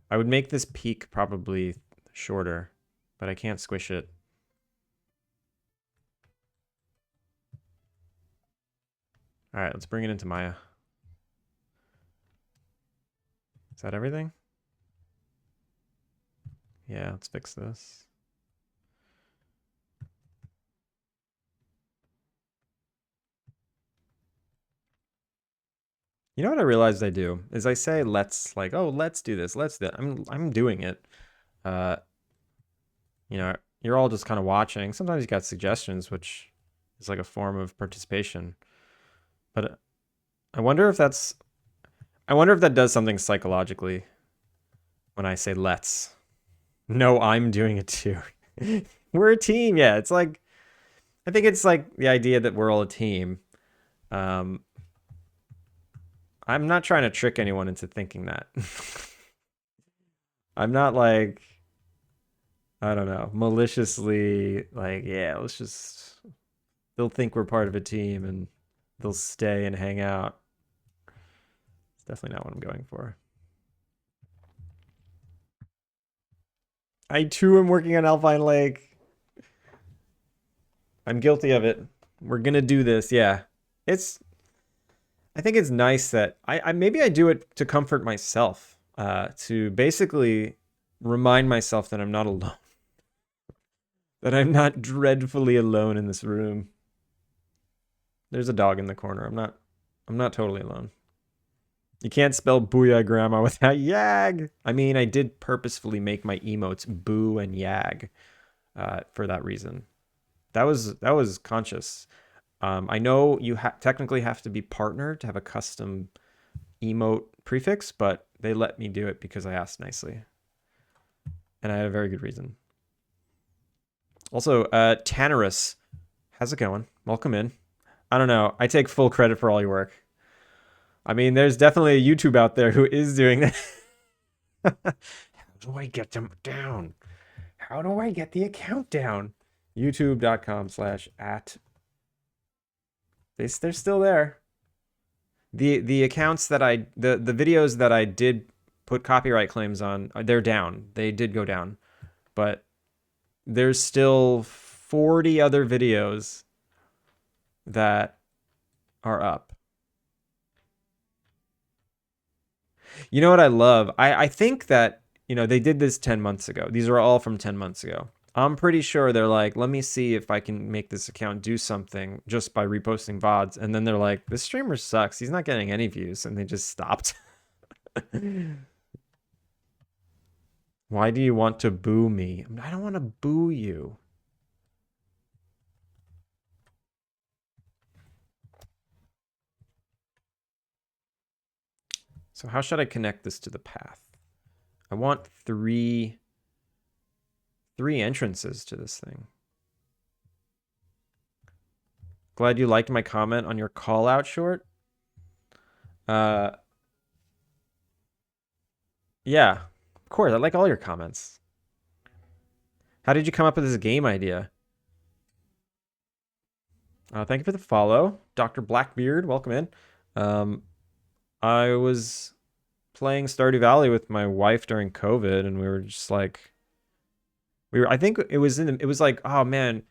Speaker 1: I would make this peak probably shorter, but I can't squish it. All right, let's bring it into Maya. Is that everything? Yeah, let's fix this. You know what I realized I do is I say let's, like, oh, let's do this, let's do that. I'm doing it. You know, you're all just kind of watching. Sometimes you got suggestions, which is like a form of participation. But I wonder if that's I wonder if that does something psychologically when I say let's. No, I'm doing it too. We're a team. Yeah, it's like I think it's like the idea that we're all a team. Um, I'm not trying to trick anyone into thinking that. I'm not like I don't know, maliciously like, yeah, let's just they'll think we're part of a team and they'll stay and hang out. It's definitely not what I'm going for. I too am working on Alpine Lake. I'm guilty of it. We're gonna do this. Yeah, it's. I think it's nice that I maybe I do it to comfort myself, to basically remind myself that I'm not alone, that I'm not dreadfully alone in this room. There's a dog in the corner. I'm not totally alone. You can't spell booyah grandma without yag. I mean, I did purposefully make my emotes boo and yag, for that reason. That was conscious. I know you technically have to be partnered to have a custom emote prefix, but they let me do it because I asked nicely. And I had a very good reason. Also, Tannerus, how's it going? Welcome in. I don't know. I take full credit for all your work. I mean, there's definitely a YouTube out there who is doing that. How do I get them down? How do I get the account down? YouTube.com/at. They're still there. The accounts that the videos that I did put copyright claims on, they're down. They did go down. But there's still 40 other videos that are up. You know what I love? I think that, you know, they did this 10 months ago. These are all from 10 months ago. I'm pretty sure they're like, let me see if I can make this account do something just by reposting VODs. And then they're like, this streamer sucks. He's not getting any views. And they just stopped. Why do you want to boo me? I don't want to boo you. So how should I connect this to the path? I want three entrances to this thing. Glad you liked my comment on your call out short. Yeah, of course. I like all your comments. How did you come up with this game idea? Thank you for the follow. Dr. Blackbeard, welcome in. I was playing Stardew Valley with my wife during COVID, and we were just like, I think it was like, oh man,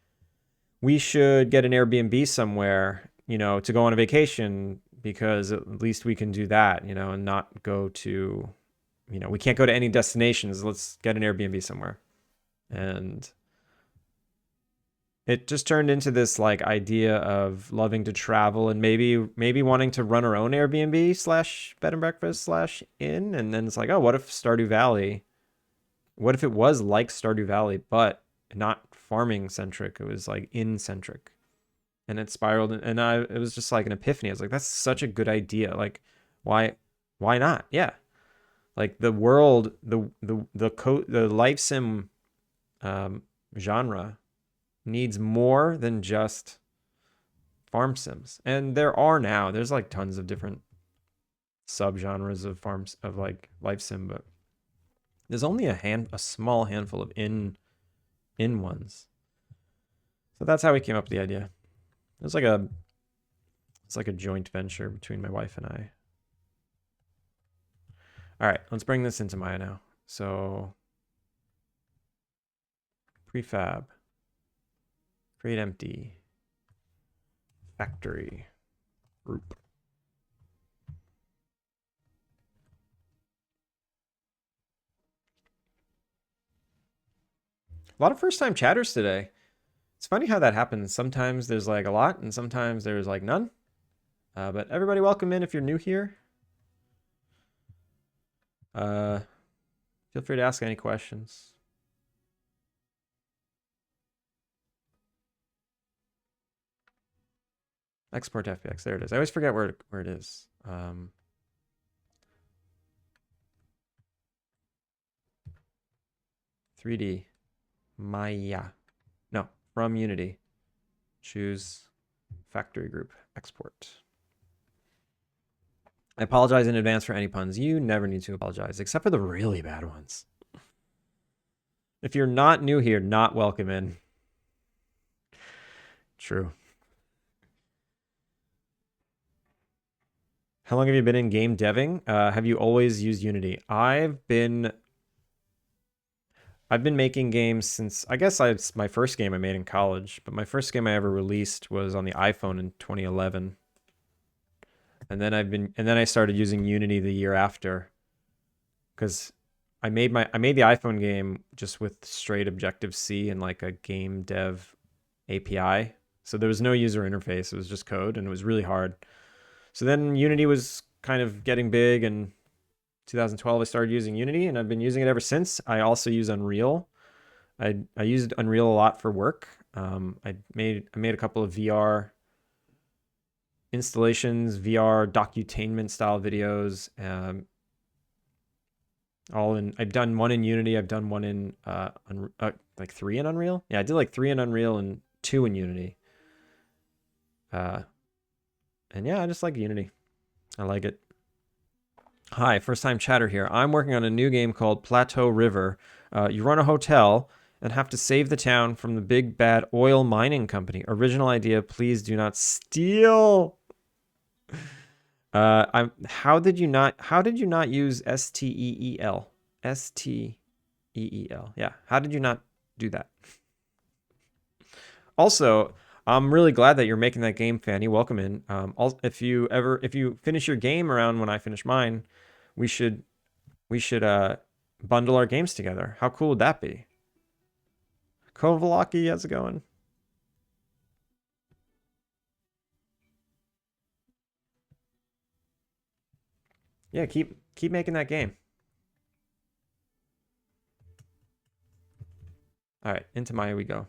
Speaker 1: we should get an Airbnb somewhere, you know, to go on a vacation because at least we can do that, you know, and not go to, you know, we can't go to any destinations. Let's get an Airbnb somewhere. And it just turned into this like idea of loving to travel and maybe wanting to run our own Airbnb slash bed and breakfast slash inn. And then it's like, oh, what if it was like Stardew Valley, but not farming centric. It was like in centric, and it spiraled. And it was just like an epiphany. I was like, that's such a good idea. Like, why not? Yeah, like the world, the life sim genre needs more than just farm sims, and there's like tons of different subgenres of farms of like life sim, but there's only a small handful of in ones. So that's how we came up with the idea. It's like a joint venture between my wife and I. All right, let's bring this into Maya now. So prefab, create empty, factory, group. A lot of first time chatters today. It's funny how that happens. Sometimes there's like a lot and sometimes there's like none. But everybody welcome in if you're new here. Feel free to ask any questions. Export FBX, there it is. I always forget where it is. 3D, Maya. No, from Unity. Choose factory group, export. I apologize in advance for any puns. You never need to apologize, except for the really bad ones. If you're not new here, not welcome in. True. How long have you been in game deving? Have you always used Unity? I've been making games since, I guess it's my first game I made in college, but my first game I ever released was on the iPhone in 2011. And then I started using Unity the year after, because I made the iPhone game just with straight Objective-C and like a game dev API. So there was no user interface. It was just code and it was really hard. So then Unity was kind of getting big, and 2012 I started using Unity and I've been using it ever since. I also use Unreal. I used Unreal a lot for work. I made a couple of VR installations, VR docutainment style videos. I've done one in Unity. I've done one in like 3 in Unreal. Yeah, I did like 3 in Unreal and 2 in Unity. And yeah, I just like Unity. I like it. Hi, first time chatter here. I'm working on a new game called Plateau River. You run a hotel and have to save the town from the big bad oil mining company. Original idea, please do not steal. How did you not use STEEL? STEEL. Yeah. How did you not do that? Also, I'm really glad that you're making that game, Fanny. Welcome in. If you finish your game around when I finish mine, we should bundle our games together. How cool would that be? Kovalaki, how's it going? Yeah, keep making that game. All right, into Maya we go.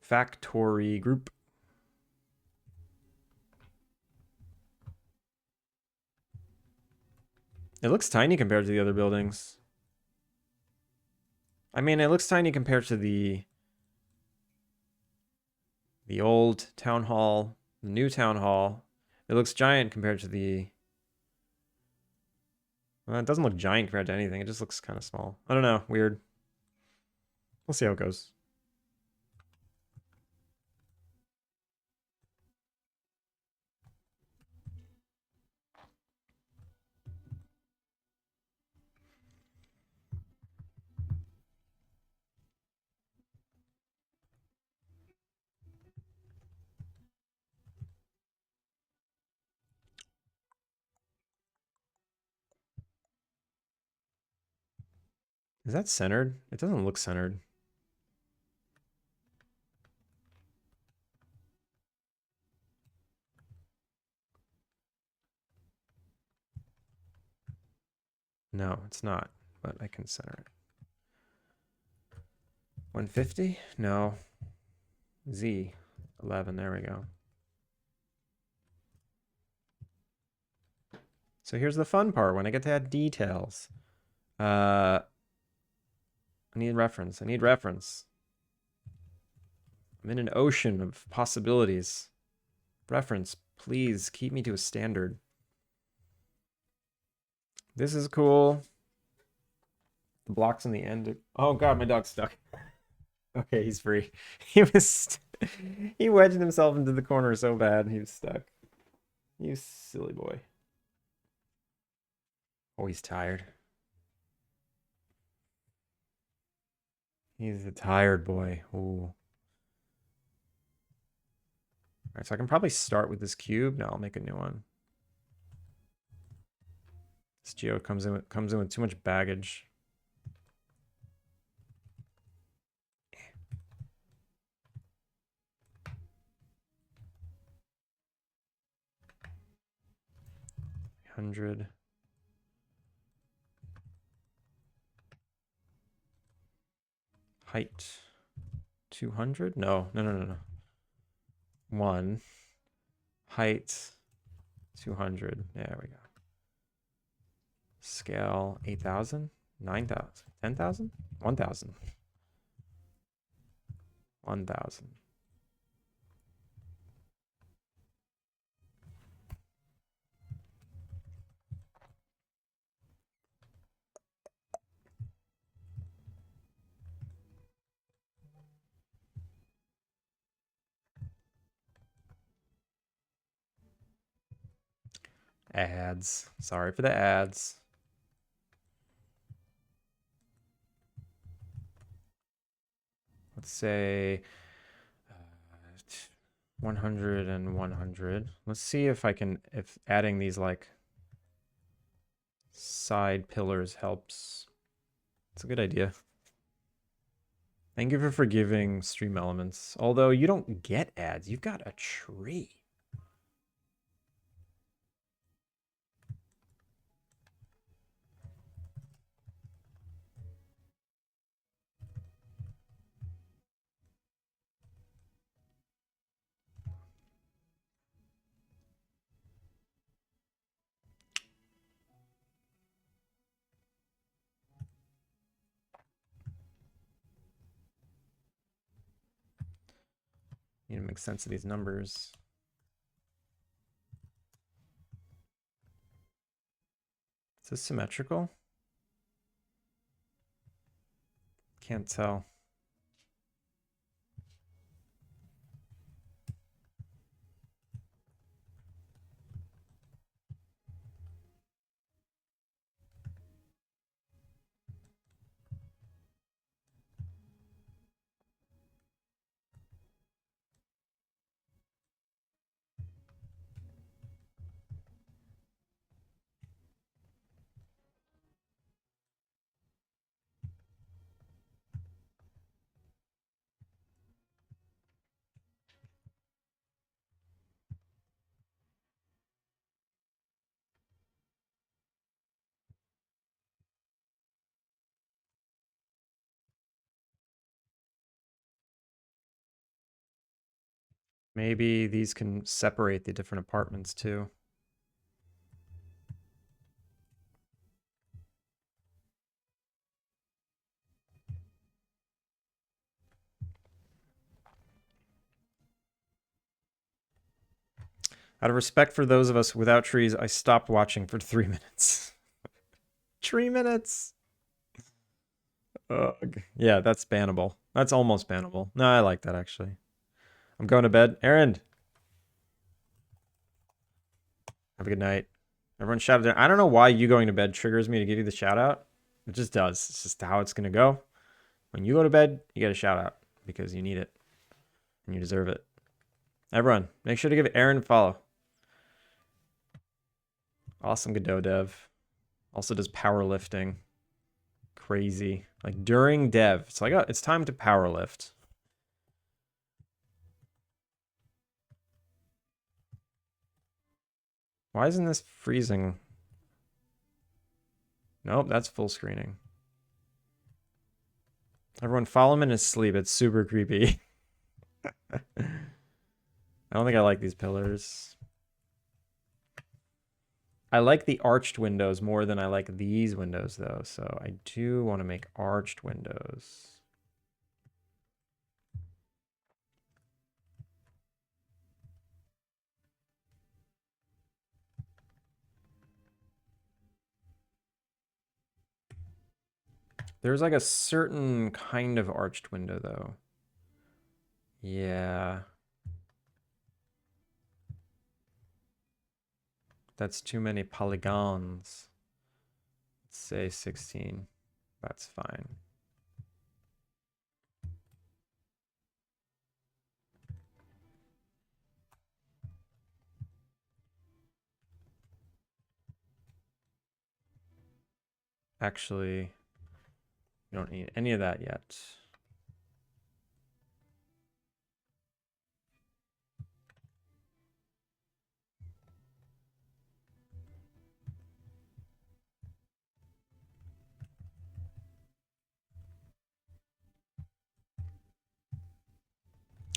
Speaker 1: Factory group. It looks tiny compared to the other buildings. I mean, it looks tiny compared to the old town hall, the new town hall. It looks giant compared to the... Well, it doesn't look giant compared to anything. It just looks kind of small. I don't know. Weird. We'll see how it goes. Is that centered? It doesn't look centered. No, it's not, but I can center it. 150? No. Z. 11, there we go. So here's the fun part when I get to add details. I need reference. I need reference. I'm in an ocean of possibilities. Reference, please keep me to a standard. This is cool. The blocks on the end. Oh god, my dog's stuck. Okay, he's free. He was he wedged himself into the corner so bad he was stuck. You silly boy. Oh, he's tired. He's a tired boy. Ooh. Alright, so I can probably start with this cube. No, I'll make a new one. This geo comes in with too much baggage. $100. Height 200? No. 1. Height 200. There we go. Scale 8,000, 9,000, 10,000, 1,000, 1,000. Ads. Sorry for the ads. Let's say 100 and 100. Let's see if if adding these like side pillars helps. It's a good idea. Thank you for forgiving Stream Elements. Although you don't get ads, you've got a tree. Need to make sense of these numbers. Is this symmetrical? Can't tell. Maybe these can separate the different apartments too. Out of respect for those of us without trees, I stopped watching for 3 minutes. 3 minutes! Ugh. Yeah, that's bannable. That's almost bannable. No, I like that actually. I'm going to bed. Aaron! Have a good night. Everyone shout out. I don't know why you going to bed triggers me to give you the shout out. It just does. It's just how it's going to go. When you go to bed, you get a shout out because you need it and you deserve it. Everyone, make sure to give Aaron a follow. Awesome Godot dev. Also does powerlifting. Crazy. Like during dev, it's like, oh, it's time to powerlift. Why isn't this freezing? Nope, that's full screening. Everyone follow him in his sleep. It's super creepy. I don't think I like these pillars. I like the arched windows more than I like these windows, though. So I do want to make arched windows. There's like a certain kind of arched window, though. Yeah. That's too many polygons. Let's say 16. That's fine. Actually, we don't need any of that yet.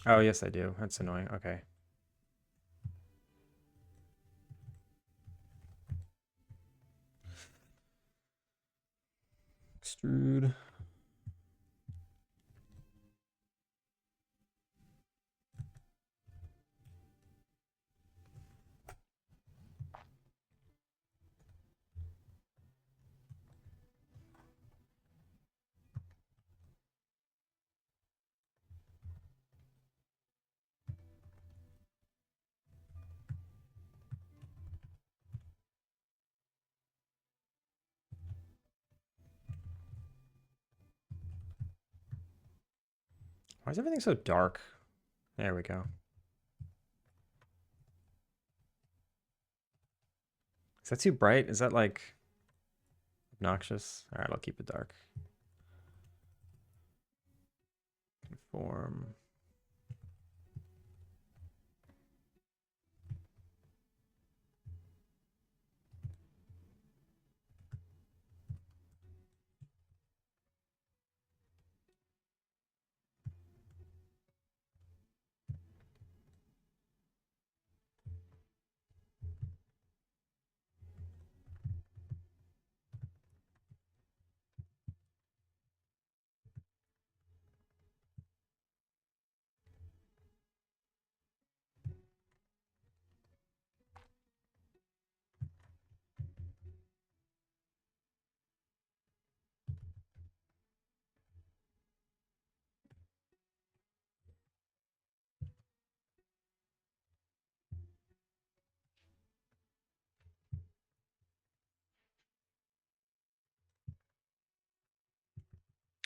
Speaker 1: Oh, yes, I do. That's annoying. Okay. Extrude. Why is everything so dark? There we go. Is that too bright? Is that like obnoxious? All right, I'll keep it dark. Conform.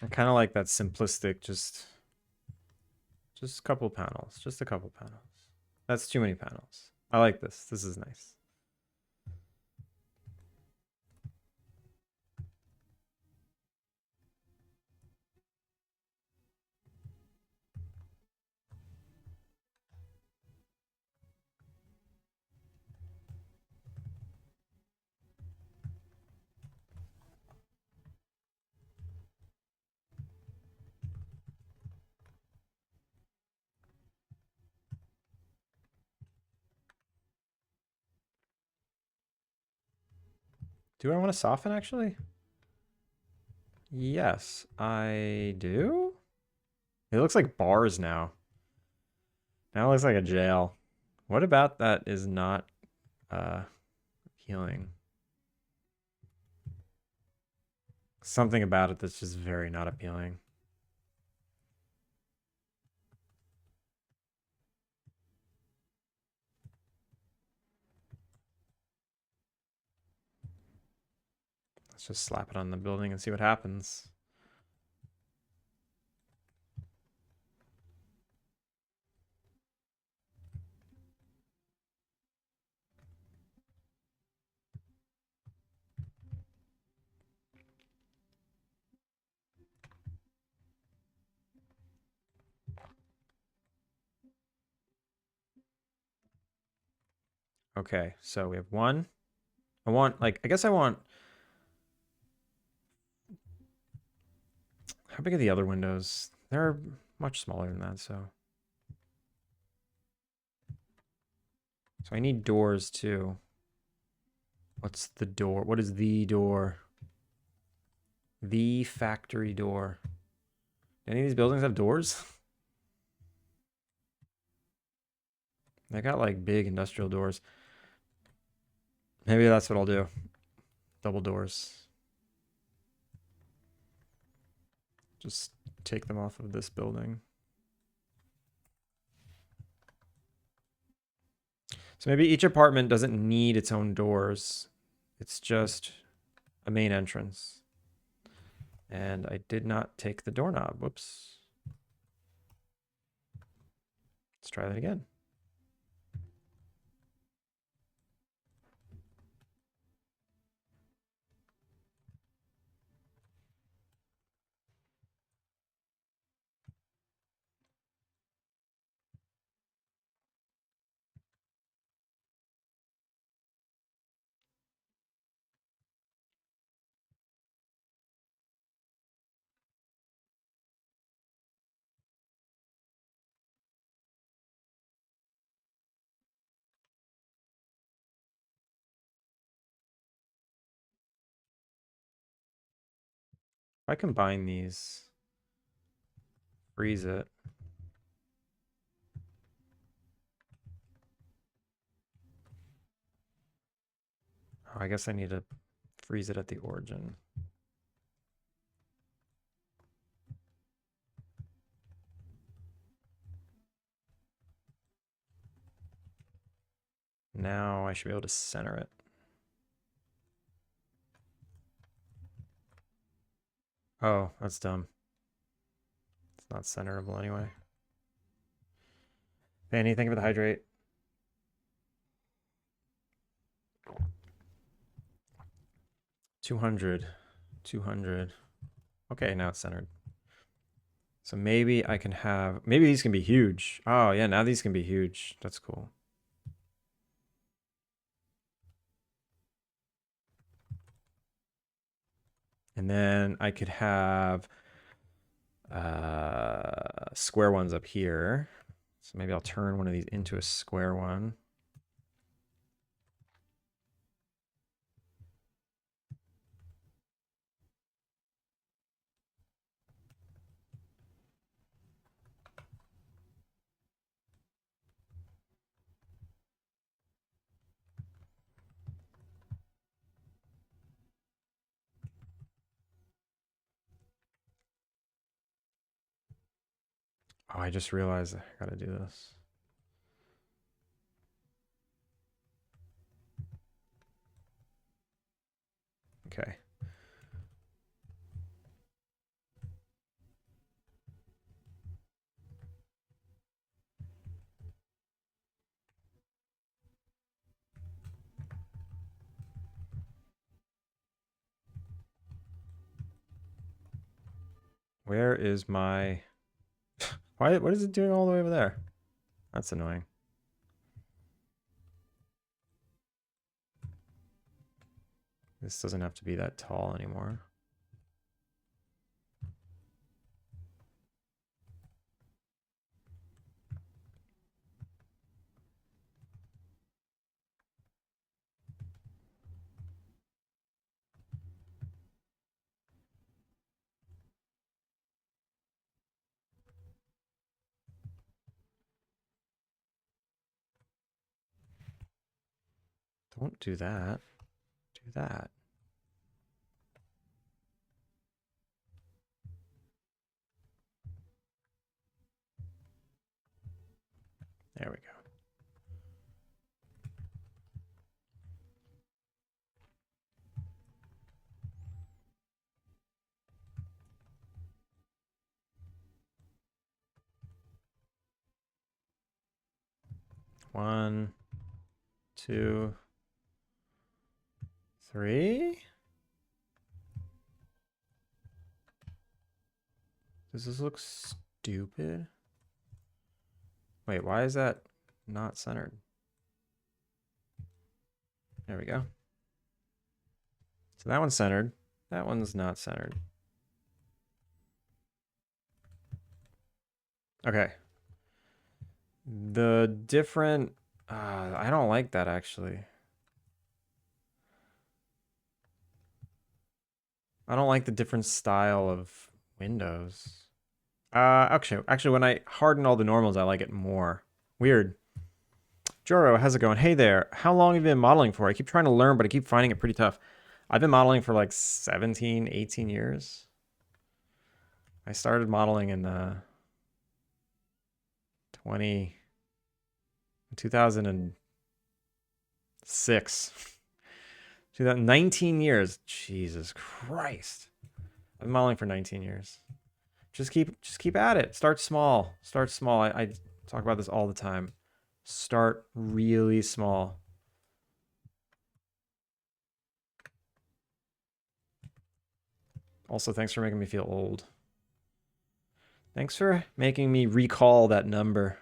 Speaker 1: I kind of like that simplistic, just a couple panels, just a couple panels. That's too many panels. I like this. This is nice. Do I want to soften actually? Yes, I do. It looks like bars now. Now it looks like a jail. What about that is not appealing? Something about it that's just very not appealing. Let's just slap it on the building and see what happens. Okay, so we have one. I want, like, I guess I want How big are the other windows? They're much smaller than that, so. So I need doors too. What's the door? What is the door? The factory door. Do any of these buildings have doors? They got like big industrial doors. Maybe that's what I'll do. Double doors. Just take them off of this building. So maybe each apartment doesn't need its own doors. It's just a main entrance. And I did not take the doorknob. Whoops. Let's try that again. If I combine these, freeze it. Oh, I guess I need to freeze it at the origin. Now I should be able to center it. Oh, that's dumb. It's not centerable anyway. Anything for the hydrate? $200. $200. Okay, now it's centered. So maybe I can have, maybe these can be huge. Oh yeah, now these can be huge. That's cool. And then I could have square ones up here. So maybe I'll turn one of these into a square one. Oh, I just realized I gotta do this. Okay. Where is my... What is it doing all the way over there? That's annoying. This doesn't have to be that tall anymore. Don't do that. Do that. There we go. One, two, three. Does this look stupid? Wait, why is that not centered? There we go. So that one's centered. That one's not centered. Okay. The different... I don't like that, actually. I don't like the different style of windows. Actually, when I harden all the normals, I like it more. Weird. Joro, how's it going? Hey there. How long have you been modeling for? I keep trying to learn, but I keep finding it pretty tough. I've been modeling for like 17, 18 years. I started modeling in 2006. 19 years. Jesus Christ. I've been modeling for 19 years. Just keep at it. Start small. Start small. I talk about this all the time. Start really small. Also, thanks for making me feel old. Thanks for making me recall that number.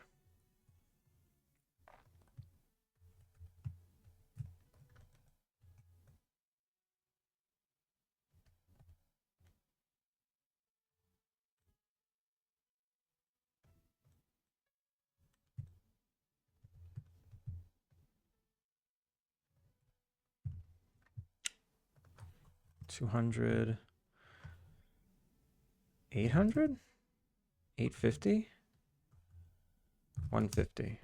Speaker 1: $200, $800, $850, $150.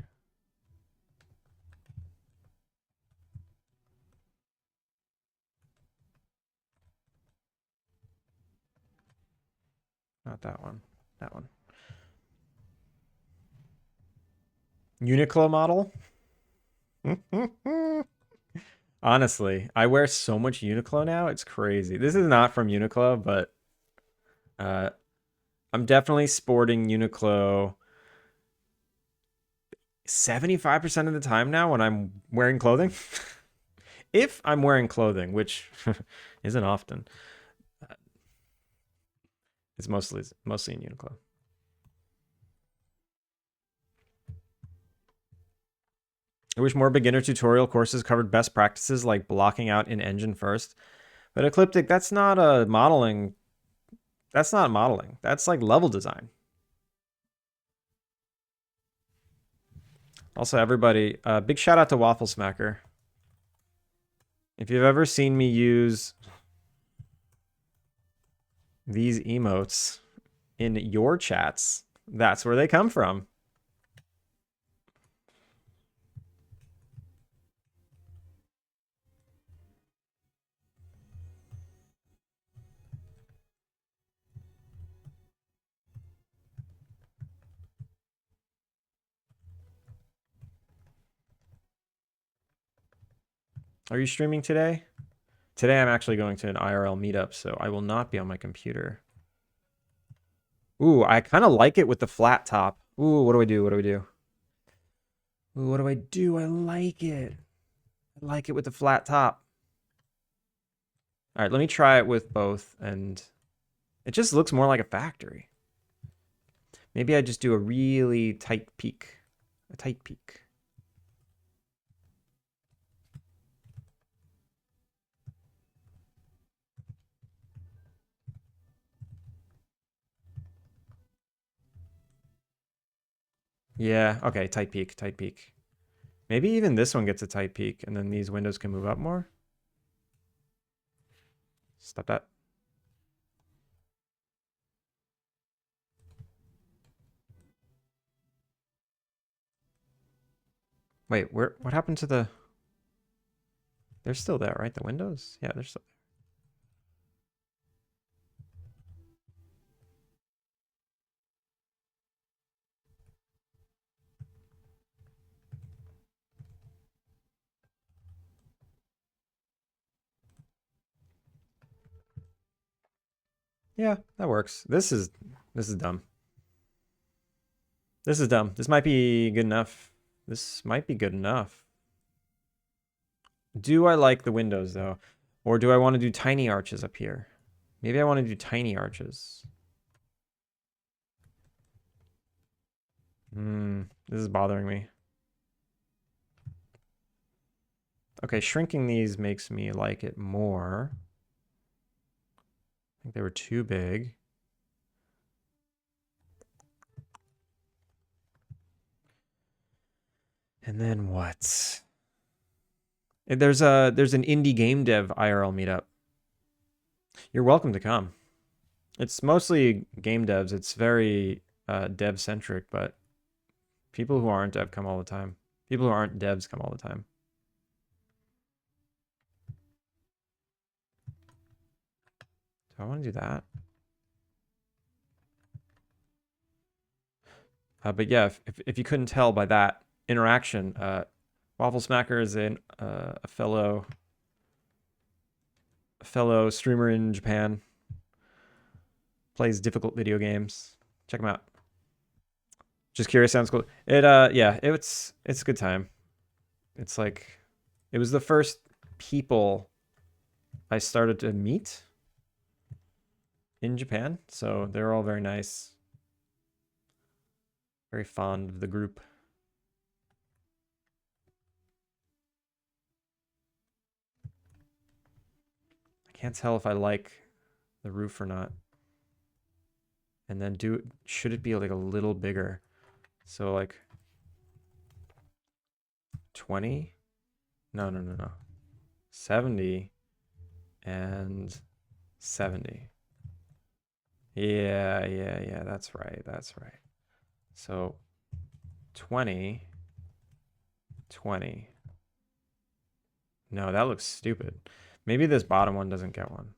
Speaker 1: Not that one. That one. Uniqlo model. Honestly, I wear so much Uniqlo now. It's crazy. This is not from Uniqlo, but uh, I'm definitely sporting Uniqlo 75% of the time now when I'm wearing clothing. If I'm wearing clothing, which isn't often, it's mostly in Uniqlo. I wish more beginner tutorial courses covered best practices like blocking out in engine first. But Ecliptic, that's not a modeling. That's not modeling. That's like level design. Also, everybody, big shout out to Waffle Smacker. If you've ever seen me use these emotes in your chats, that's where they come from. Are you streaming today? Today I'm actually going to an IRL meetup, so I will not be on my computer. Ooh, I kind of like it with the flat top. Ooh, what do I do? What do I do? Ooh, what do I do? I like it. I like it with the flat top. All right, let me try it with both, and it just looks more like a factory. Maybe I just do a really tight peak. A tight peak. Yeah, okay, tight peak, tight peak. Maybe even this one gets a tight peak, and then these windows can move up more. Stop that. Wait, what happened to the... They're still there, right? The windows? Yeah, they're still there. Yeah, that works. This is dumb. This is dumb. This might be good enough. This might be good enough. Do I like the windows though? Or do I want to do tiny arches up here? Maybe I want to do tiny arches. This is bothering me. Okay, shrinking these makes me like it more. I think they were too big. And then what? There's an indie game dev IRL meetup. You're welcome to come. It's mostly game devs. It's very dev centric, but people who aren't dev come all the time. People who aren't devs come all the time. Do I want to do that? But yeah, if you couldn't tell by that interaction, Waffle Smacker is a fellow streamer in Japan. Plays difficult video games. Check him out. Just curious, sounds cool. Yeah, it's a good time. It's like it was the first people I started to meet in Japan, so they're all very nice. Very fond of the group. I can't tell if I like the roof or not. And then should it be like a little bigger? So like 20? No. 70 and 70. Yeah, that's right. So 20, 20. No, that looks stupid. Maybe this bottom one doesn't get one.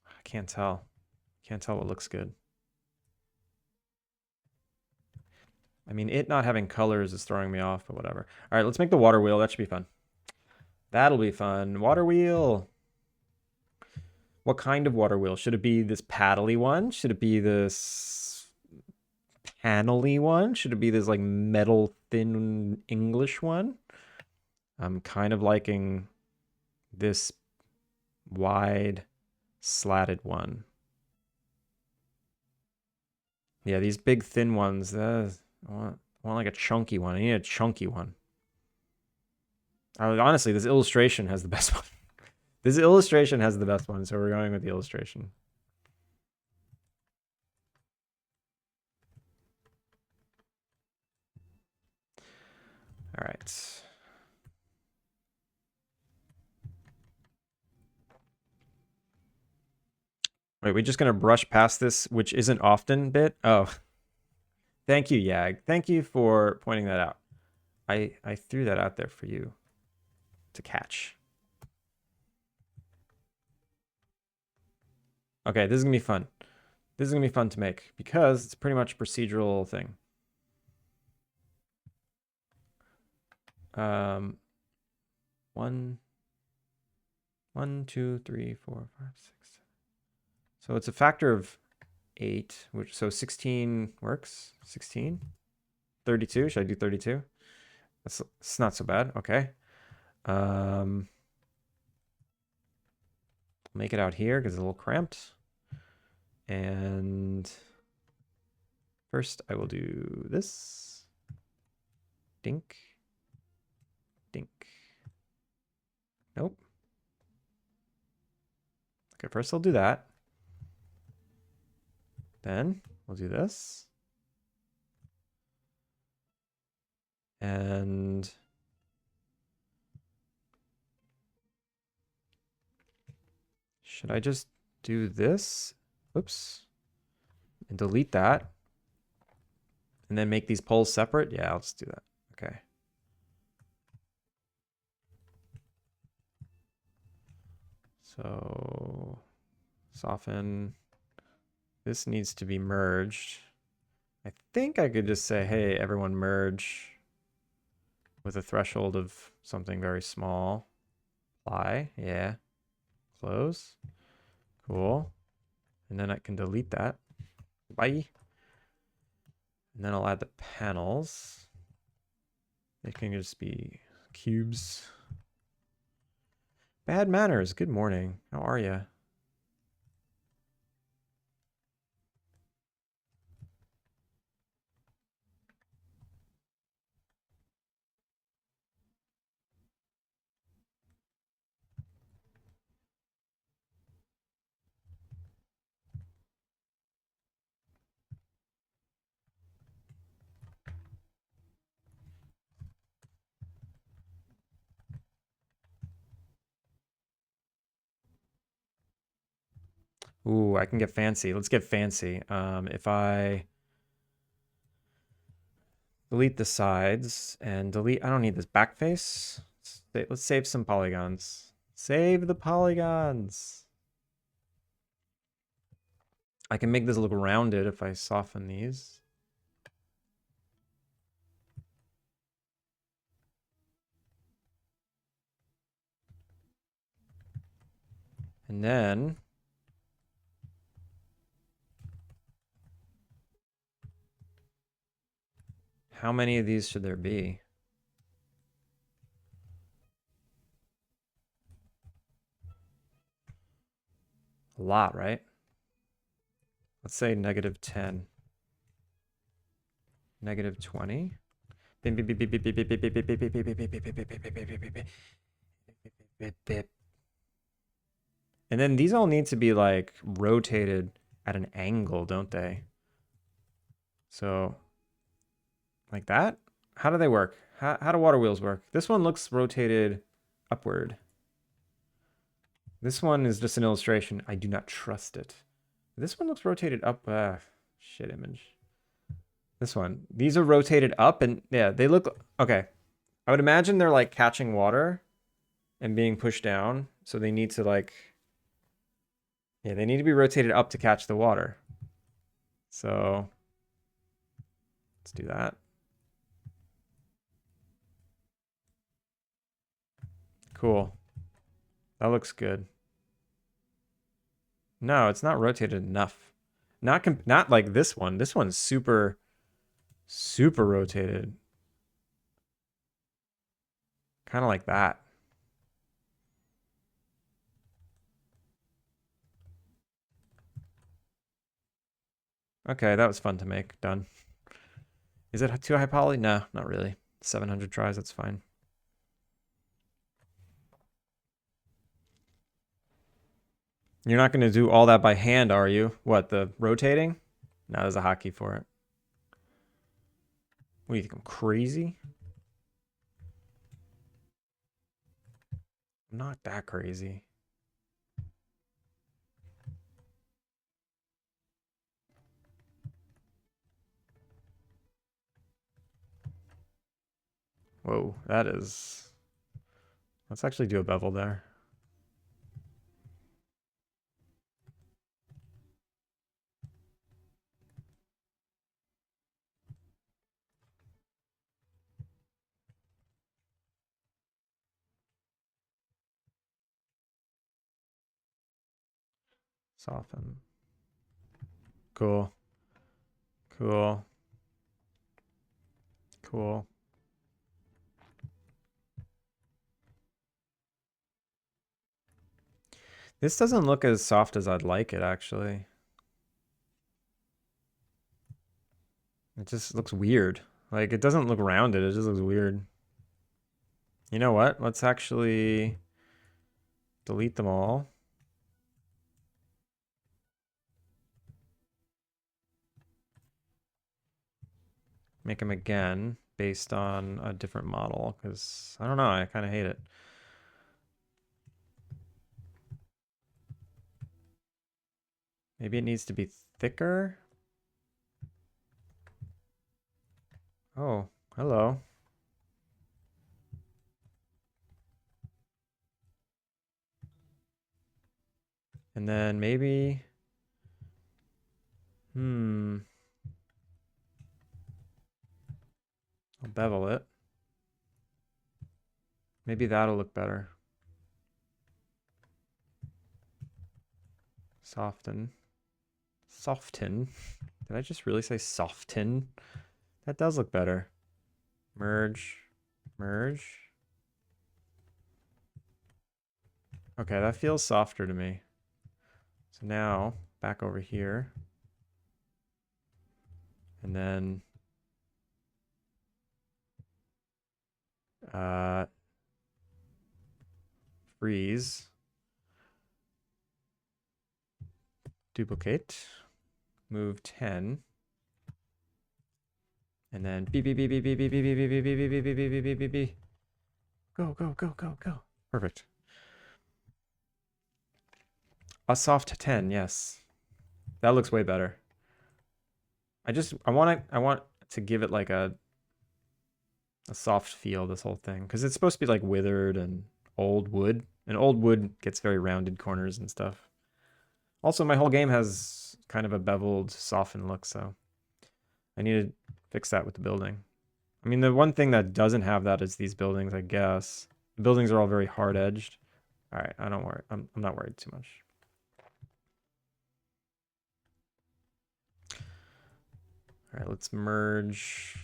Speaker 1: I can't tell. Can't tell what looks good. I mean, it not having colors is throwing me off, but whatever. All right, let's make the water wheel. That should be fun. That'll be fun. Water wheel. What kind of water wheel? Should it be this paddly one? Should it be this panely one? Should it be this like metal thin English one? I'm kind of liking this wide slatted one. Yeah, these big thin ones. I want like a chunky one. I need a chunky one. Honestly, this illustration has the best one. This illustration has the best one, so we're going with the illustration. All right. Wait, we're just gonna brush past this, which isn't often bit. Oh, thank you, Yag. Thank you for pointing that out. I threw that out there for you to catch. Okay, this is gonna be fun. This is gonna be fun to make because it's pretty much a procedural thing. One, 2, 3, 4, 5, 6. So it's a factor of 8, so 16 works. 16, 32. Should I do 32? It's not so bad. Okay. Make it out here because it's a little cramped. And first I will do this. Dink. Dink. Nope. Okay, first I'll do that. Then we'll do this. And should I just do this? Oops. And delete that. And then make these poles separate? Yeah, I'll just do that. Okay. So soften. This needs to be merged. I think I could just say, hey, everyone merge with a threshold of something very small. Apply, yeah. Close. Cool. And then I can delete that. Bye. And then I'll add the panels. They can just be cubes. Bad manners. Good morning. How are you? Ooh, I can get fancy. Let's get fancy. If I delete the sides and delete, I don't need this back face. Let's save some polygons. Save the polygons. I can make this look rounded if I soften these. And then how many of these should there be? A lot, right? Let's say -10. -20. And then these all need to be like rotated at an angle, don't they? So like that? How do they work? How do water wheels work? This one looks rotated upward. This one is just an illustration. I do not trust it. This one looks rotated up. Shit image. This one. These are rotated up and yeah, they look okay. I would imagine they're like catching water and being pushed down. So they need to like, yeah, they need to be rotated up to catch the water. So let's do that. Cool. That looks good. No, it's not rotated enough. Not like this one. This one's super rotated. Kind of like that. Okay, that was fun to make. Done. Is it too high poly? No, not really. 700 tries, that's fine. You're not going to do all that by hand, are you? What, the rotating? No, there's a hotkey for it. What do you think, I'm crazy? I'm not that crazy. Whoa, that is... Let's actually do a bevel there. Soften. Cool. Cool. Cool. This doesn't look as soft as I'd like it, actually. It just looks weird. Like, it doesn't look rounded. It just looks weird. You know what? Let's actually delete them all. Make them again based on a different model, because I don't know, I kind of hate it. Maybe it needs to be thicker. Oh, hello. And then maybe, I'll bevel it. Maybe that'll look better. Soften. Soften. Did I just really say soften? That does look better. Merge. Merge. Okay, that feels softer to me. So now, back over here. And then freeze. Duplicate. Move 10. And then beep beep beep beep beep beep beep beep beep beep beep beep beep beep beep beep beep. Go, go, go, go, go. Perfect. A soft 10, yes. That looks way better. I want to give it like a soft feel, this whole thing, because it's supposed to be like withered and old wood, and old wood gets very rounded corners and stuff. Also, my whole game has kind of a beveled, softened look, so I need to fix that with the building. I mean, the one thing that doesn't have that is these buildings, I guess. The buildings are all very hard edged. All right, I don't worry. I'm not worried too much. All right, let's merge.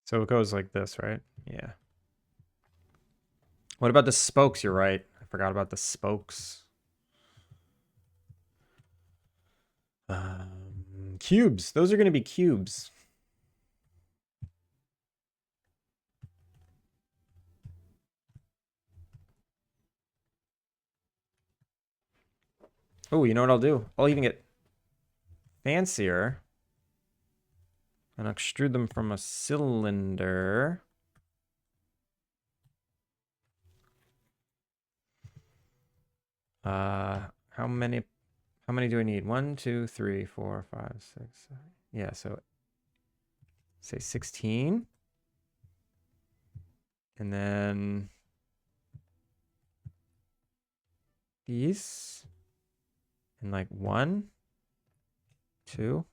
Speaker 1: So it goes like this, right? Yeah. What about the spokes? You're right. I forgot about the spokes. Cubes. Those are going to be cubes. Oh, you know what I'll do? I'll even get fancier and extrude them from a cylinder. How many do I need? 1, 2, 3, 4, 5, 6, 7. Yeah, so say 16. And then these. And like 1, 2,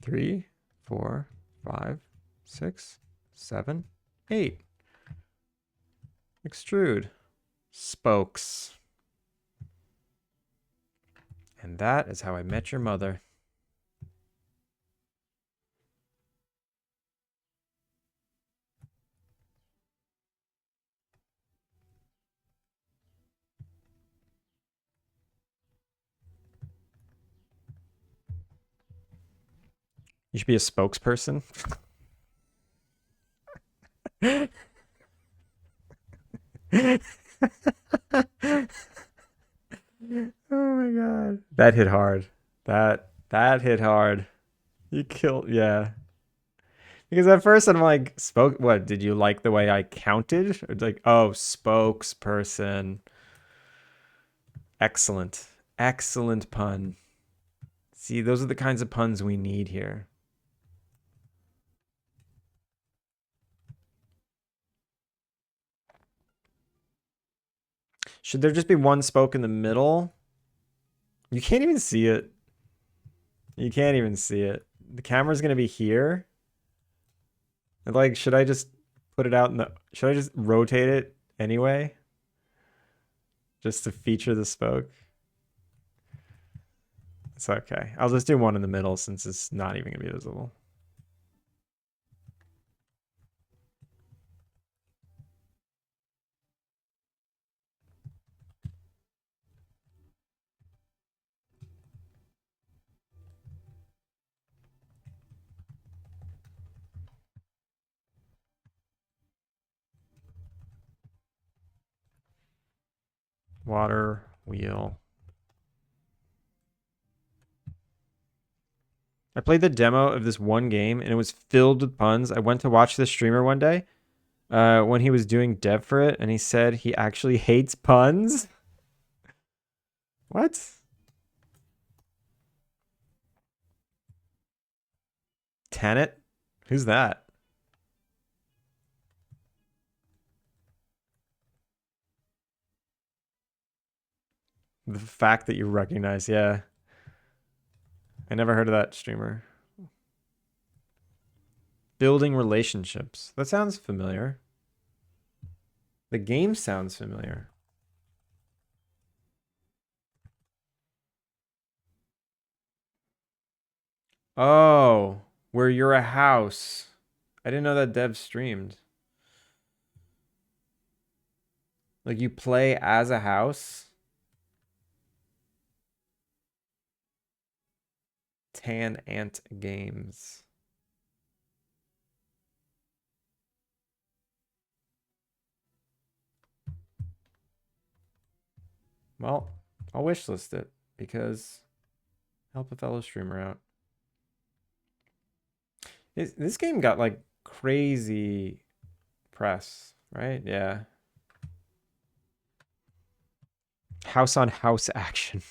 Speaker 1: 3, 4, 5, 6, 7, 8. Extrude. Spokes. And that is how I met your mother. You should be a spokesperson. Oh my god. That hit hard. That hit hard. You killed, yeah. Because at first I'm like, what, did you like the way I counted? It's like, oh, spokesperson. Excellent. Excellent pun. See, those are the kinds of puns we need here. Should there just be one spoke in the middle? You can't even see it. You can't even see it. The camera's gonna be here. And like, should I just put it out in the, should I just rotate it anyway? Just to feature the spoke? It's okay. I'll just do one in the middle since it's not even gonna be visible. Water wheel. I played the demo of this one game and it was filled with puns. I went to watch this streamer one day when he was doing dev for it, and he said he actually hates puns. What? Tenet? Who's that? The fact that you recognize, yeah. I never heard of that streamer. Building relationships. That sounds familiar. The game sounds familiar. Oh, where you're a house. I didn't know that dev streamed. Like you play as a house? Tan Ant Games. Well, I'll wishlist it because help a fellow streamer out. This game got like crazy press, right? Yeah. House on house action.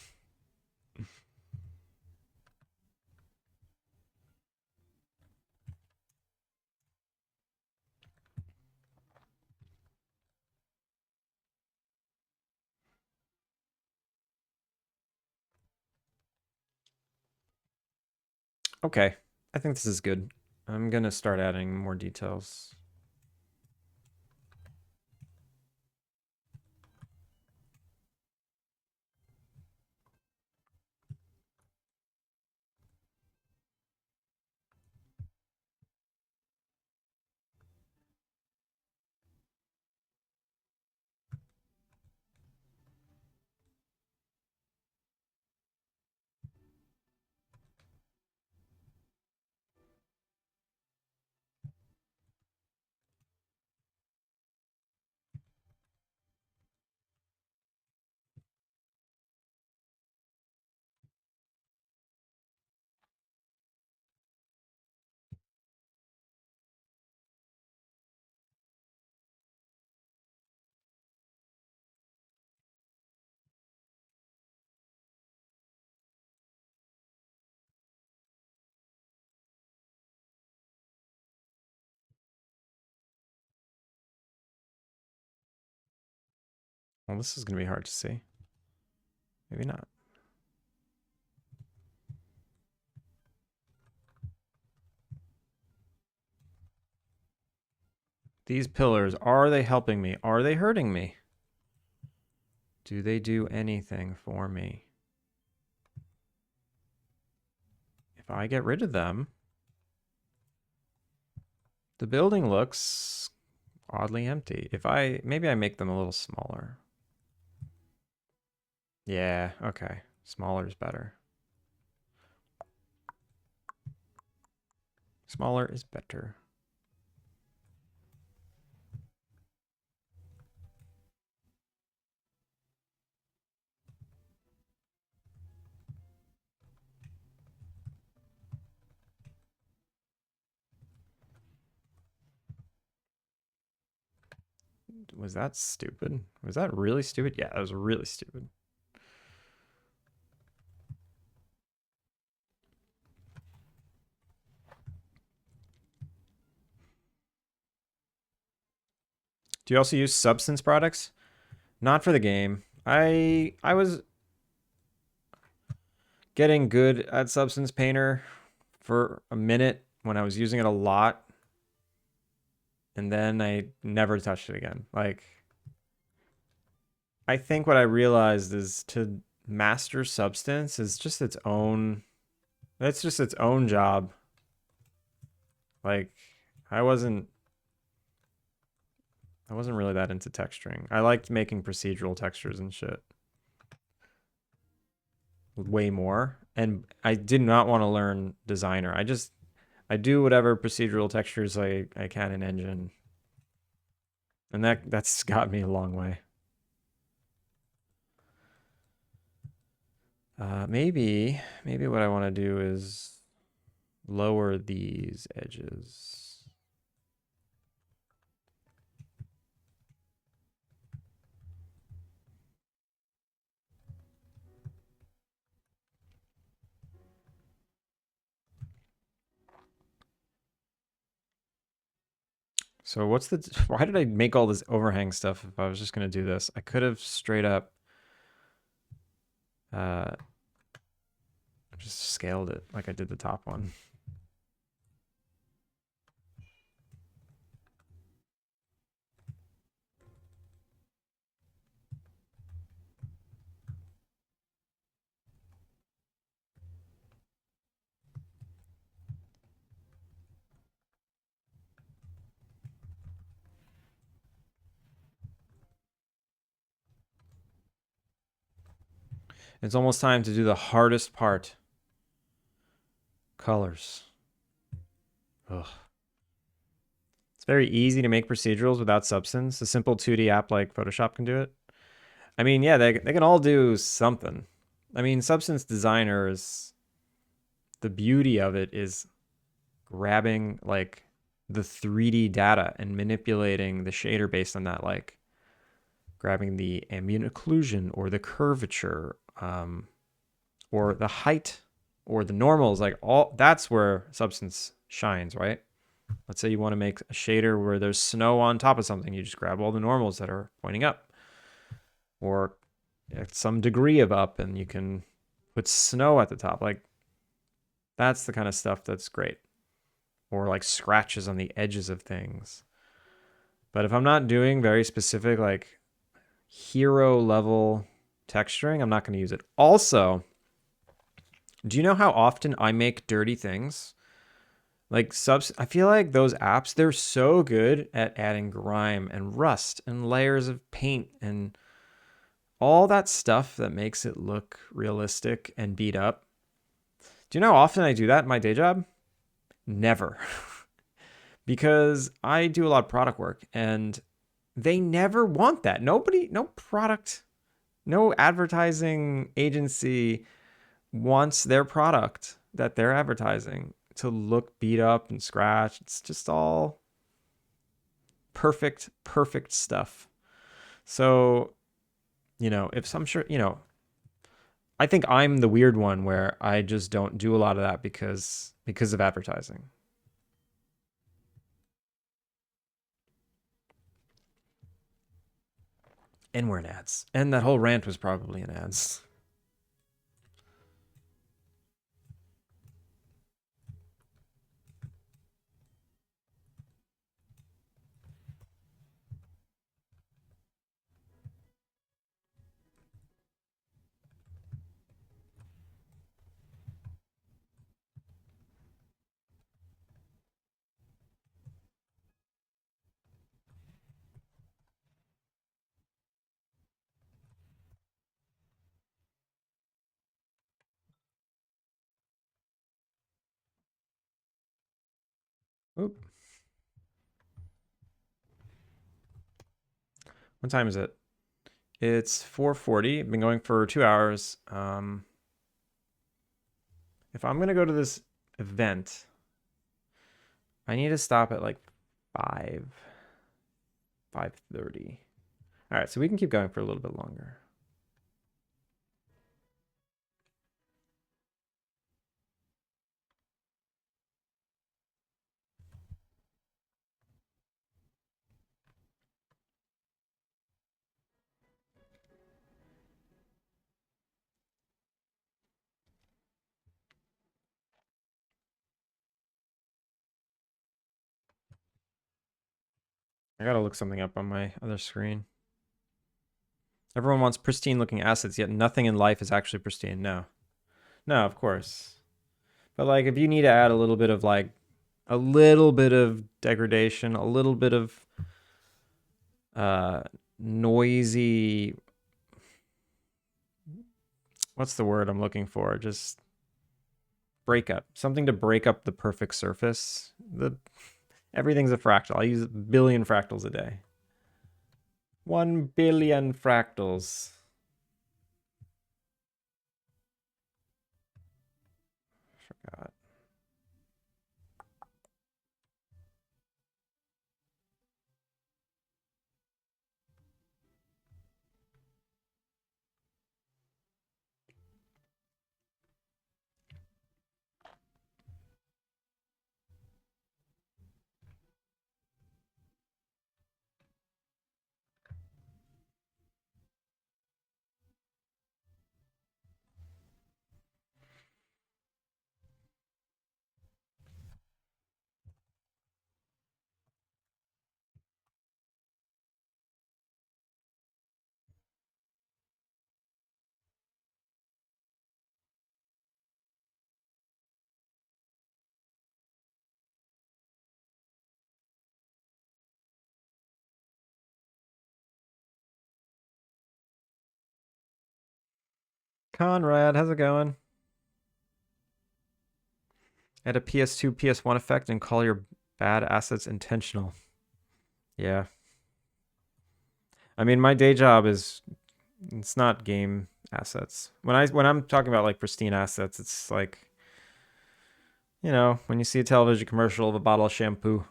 Speaker 1: Okay. I think this is good. I'm gonna start adding more details. Well, this is gonna be hard to see. Maybe not. These pillars, are they helping me? Are they hurting me? Do they do anything for me? If I get rid of them, the building looks oddly empty. Maybe I make them a little smaller. Yeah, okay. Smaller is better. Smaller is better. Was that stupid? Was that really stupid? Yeah, that was really stupid. Do you also use substance products? Not for the game. I was getting good at Substance Painter for a minute when I was using it a lot, and then I never touched it again. Like, I think what I realized is to master Substance is just its own. It's just its own job. Like, I wasn't. I wasn't really that into texturing. I liked making procedural textures and shit way more. And I did not want to learn designer. I do whatever procedural textures I can in Engine. And that's got me a long way. Maybe what I want to do is lower these edges. So why did I make all this overhang stuff if I was just going to do this? I could have straight up uh, just scaled it like I did the top one. It's almost time to do the hardest part. Colors. Ugh. It's very easy to make procedurals without substance. A simple 2D app like Photoshop can do it. I mean, yeah, they can all do something. I mean, Substance Designer is, the beauty of it is grabbing like the 3D data and manipulating the shader based on that, like grabbing the ambient occlusion or the curvature, or the height or the normals, like all that's where Substance shines, right? Let's say you want to make a shader where there's snow on top of something. You just grab all the normals that are pointing up or at some degree of up, and you can put snow at the top. Like that's the kind of stuff that's great. Or like scratches on the edges of things. But if I'm not doing very specific, like hero level texturing, I'm not going to use it. Also, do you know how often I make dirty things? Like I feel like those apps, they're so good at adding grime and rust and layers of paint and all that stuff that makes it look realistic and beat up. Do you know how often I do that in my day job? Never. Because I do a lot of product work and they never want that. Nobody, no product, no advertising agency wants their product that they're advertising to look beat up and scratched. It's just all perfect, perfect stuff. So, if some sure, I think I'm the weird one where I just don't do a lot of that because of advertising. And we're in ads. And that whole rant was probably in ads. Oop. What time is it? It's 4:40. I've been going for 2 hours. If I'm gonna go to this event, I need to stop at like 5:30. All right, so we can keep going for a little bit longer. I gotta look something up on my other screen. Everyone wants pristine looking assets, yet nothing in life is actually pristine. No. No, of course. But like if you need to add a little bit of degradation, a little bit of uh noisy, what's the word I'm looking for? Just breakup. Something to break up the perfect surface. Everything's a fractal. I use a billion fractals a day. 1 billion fractals. Forgot. Conrad, how's it going? Add a PS2, PS1 effect and call your bad assets intentional. Yeah. I mean, my day job is it's not game assets. When I'm talking about like pristine assets, it's like, you know, when you see a television commercial of a bottle of shampoo,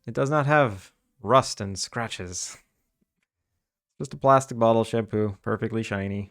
Speaker 1: it does not have rust and scratches. Just a plastic bottle of shampoo, perfectly shiny.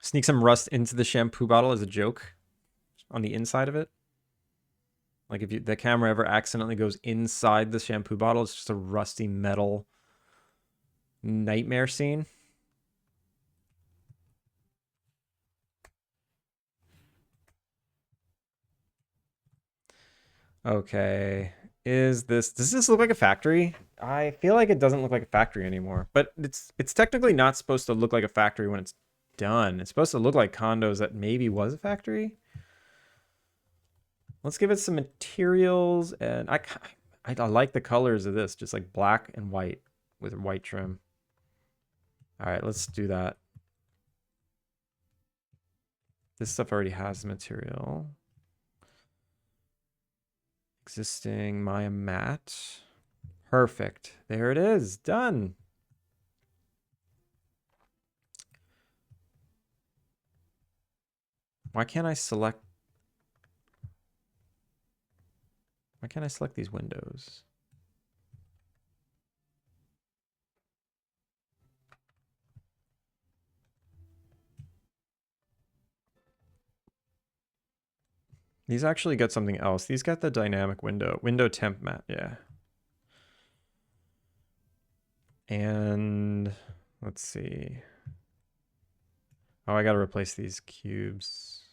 Speaker 1: Sneak some rust into the shampoo bottle as a joke on the inside of it. Like if the camera ever accidentally goes inside the shampoo bottle, it's just a rusty metal nightmare scene. Okay. Does this look like a factory? I feel like it doesn't look like a factory anymore, but it's technically not supposed to look like a factory when it's done. It's supposed to look like condos that maybe was a factory. Let's give it some materials, and I like the colors of this, just like black and white with white trim. All right, let's do that. This stuff already has the material. Existing Maya mat. Perfect. There it is. Done. Why can't I select these windows? These actually got something else. These got the dynamic window temp mat, yeah. And let's see. Oh, I gotta replace these cubes.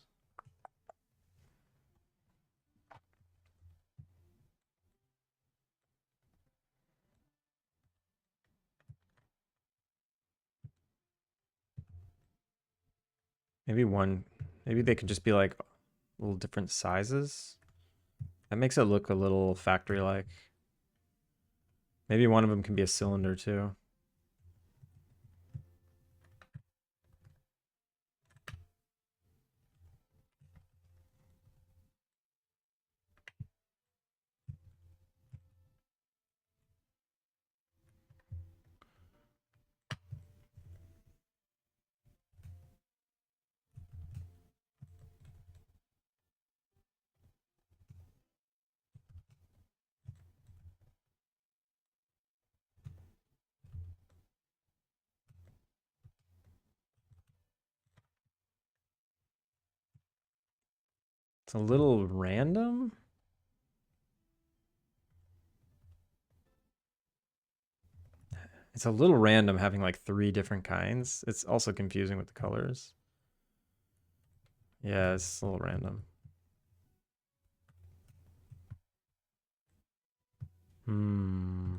Speaker 1: Maybe they could just be like little different sizes. That makes it look a little factory-like. Maybe one of them can be a cylinder too. It's a little random. It's a little random having like 3 different kinds. It's also confusing with the colors. Yeah, it's a little random. Hmm.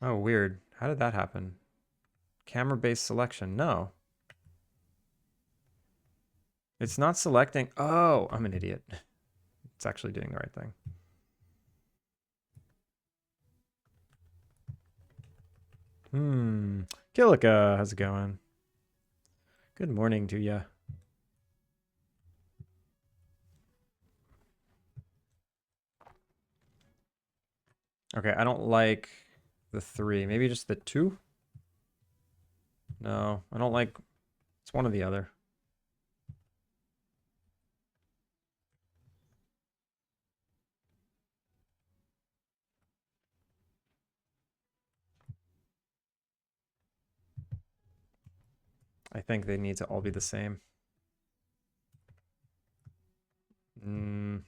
Speaker 1: Oh, weird. How did that happen? Camera-based selection. No. It's not selecting. Oh, I'm an idiot. It's actually doing the right thing. Killica, how's it going? Good morning to ya. Okay, I don't like the 3. Maybe just the 2? No, I don't like... It's one or the other. I think they need to all be the same. Mm.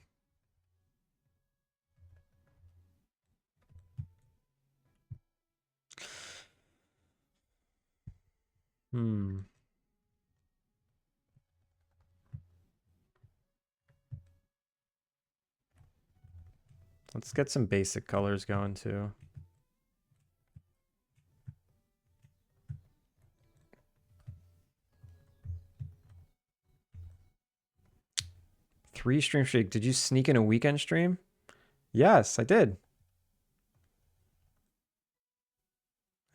Speaker 1: Hmm. Let's get some basic colors going too. Three stream streak. Did you sneak in a weekend stream? Yes, I did.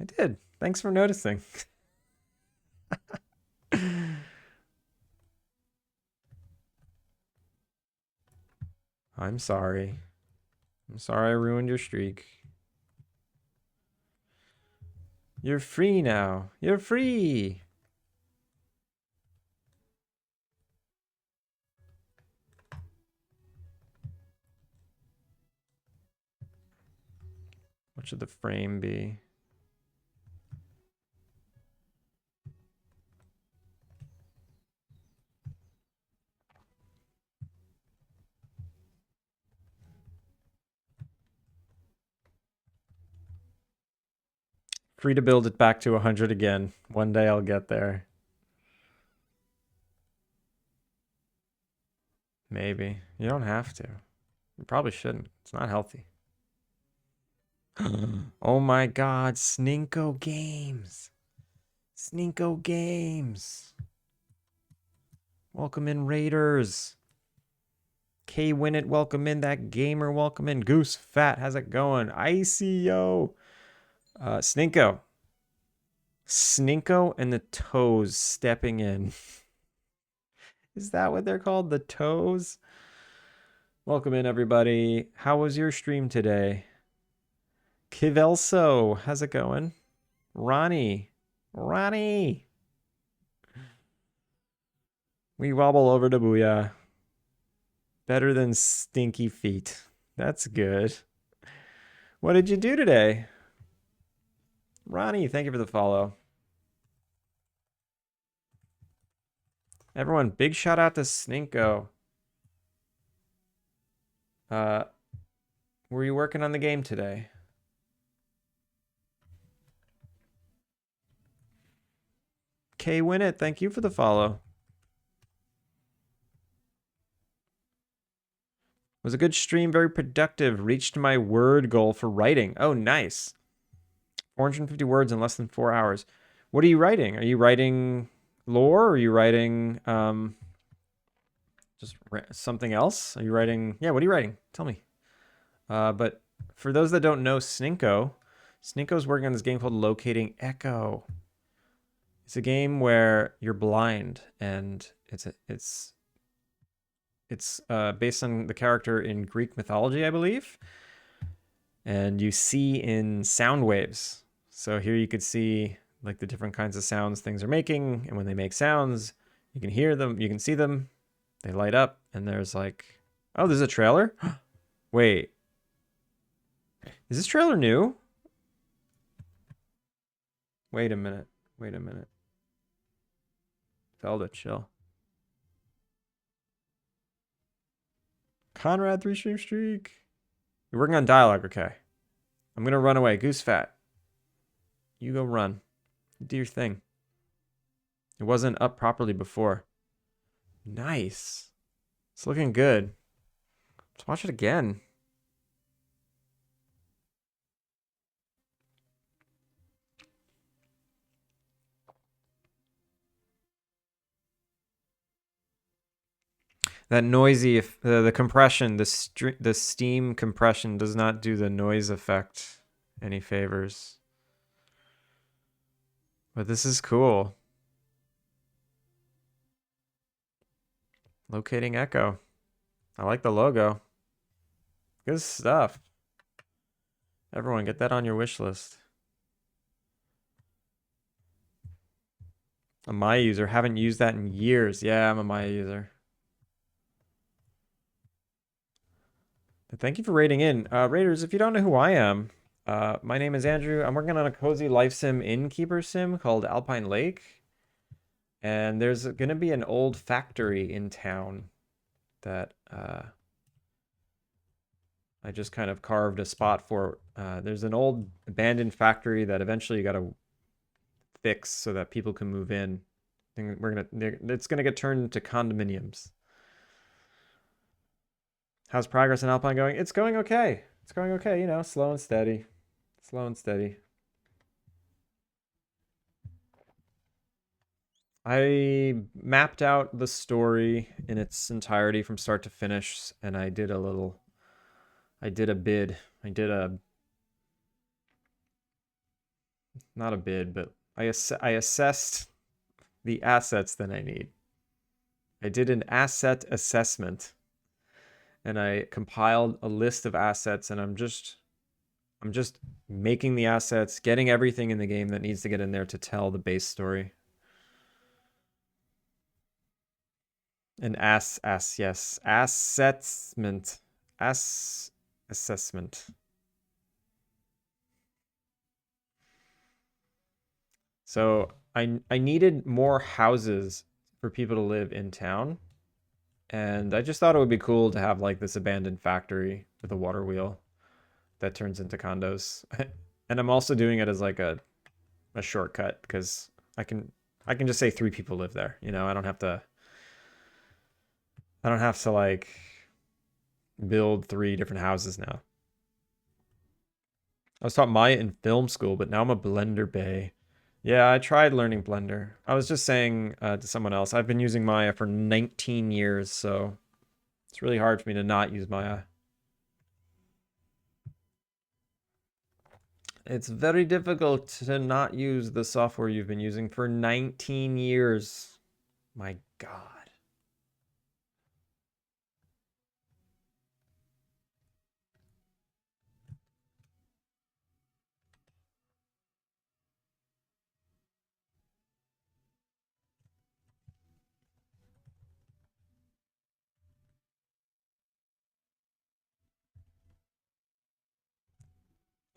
Speaker 1: I did. Thanks for noticing. I'm sorry. I'm sorry I ruined your streak. You're free now. You're free. What should the frame be? Free to build it back to 100 again. One day I'll get there. Maybe. You don't have to. You probably shouldn't. It's not healthy. Oh my god, Sninko Games. Sninko Games. Welcome in, Raiders. K Winit, welcome in. That gamer, welcome in. Goose Fat, how's it going? Icy, yo. Sninko. Sninko and the Toes stepping in. Is that what they're called? The Toes? Welcome in, everybody. How was your stream today? Kivelso, how's it going? Ronnie. We wobble over to Booyah. Better than stinky feet. That's good. What did you do today? Ronnie, thank you for the follow. Everyone, big shout out to Sninko. Were you working on the game today? K Winit, thank you for the follow. Was a good stream, very productive. Reached my word goal for writing. Oh, nice. 450 words in less than 4 hours. What are you writing? Are you writing lore? Or are you writing just something else? Are you writing? Yeah, what are you writing? Tell me. But for those that don't know Sninko's working on this game called Locating Echo. It's a game where you're blind, and it's based on the character in Greek mythology, I believe. And you see in sound waves. So here you could see like the different kinds of sounds things are making, and when they make sounds, you can hear them, you can see them, they light up, and there's like, oh, there's a trailer? Wait. Is this trailer new? Wait a minute. Zelda, chill. Conrad, 3 stream streak. You're working on dialogue, okay. I'm gonna run away. Goose Fat. You go run. Do your thing. It wasn't up properly before. Nice. It's looking good. Let's watch it again. That noisy, the compression, the steam compression does not do the noise effect any favors. But this is cool. Locating Echo. I like the logo. Good stuff. Everyone, get that on your wish list. A Maya user. Haven't used that in years. Yeah, I'm a Maya user. But thank you for rating in. Raiders, if you don't know who I am, my name is Andrew. I'm working on a cozy life sim Innkeeper-Sim called Alpine Lake. And there's going to be an old factory in town that I just kind of carved a spot for. There's an old abandoned factory that eventually you got to fix so that people can move in. And it's gonna get turned into condominiums. How's progress in Alpine going? It's going okay. It's going okay, you know, slow and steady. Slow and steady. I mapped out the story in its entirety from start to finish, and I did a bid. Not a bid, but I assessed the assets that I need. I did an asset assessment, and I compiled a list of assets, and I'm just making the assets, getting everything in the game that needs to get in there to tell the base story. An yes, assessment, assessment. So I needed more houses for people to live in town, and I just thought it would be cool to have like this abandoned factory with a water wheel that turns into condos. And I'm also doing it as like a shortcut because I can just say 3 people live there. You know, I don't have to like build 3 different houses now. I was taught Maya in film school, but now I'm a Blender bay. Yeah, I tried learning Blender. I was just saying to someone else, I've been using Maya for 19 years, so it's really hard for me to not use Maya. It's very difficult to not use the software you've been using for 19 years. My God.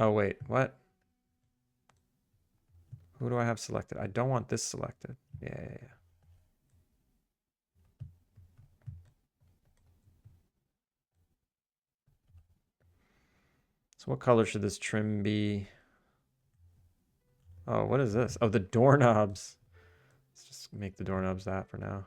Speaker 1: Oh, wait, what? Who do I have selected? I don't want this selected. Yeah. So what color should this trim be? Oh, what is this? Oh, the doorknobs. Let's just make the doorknobs that for now.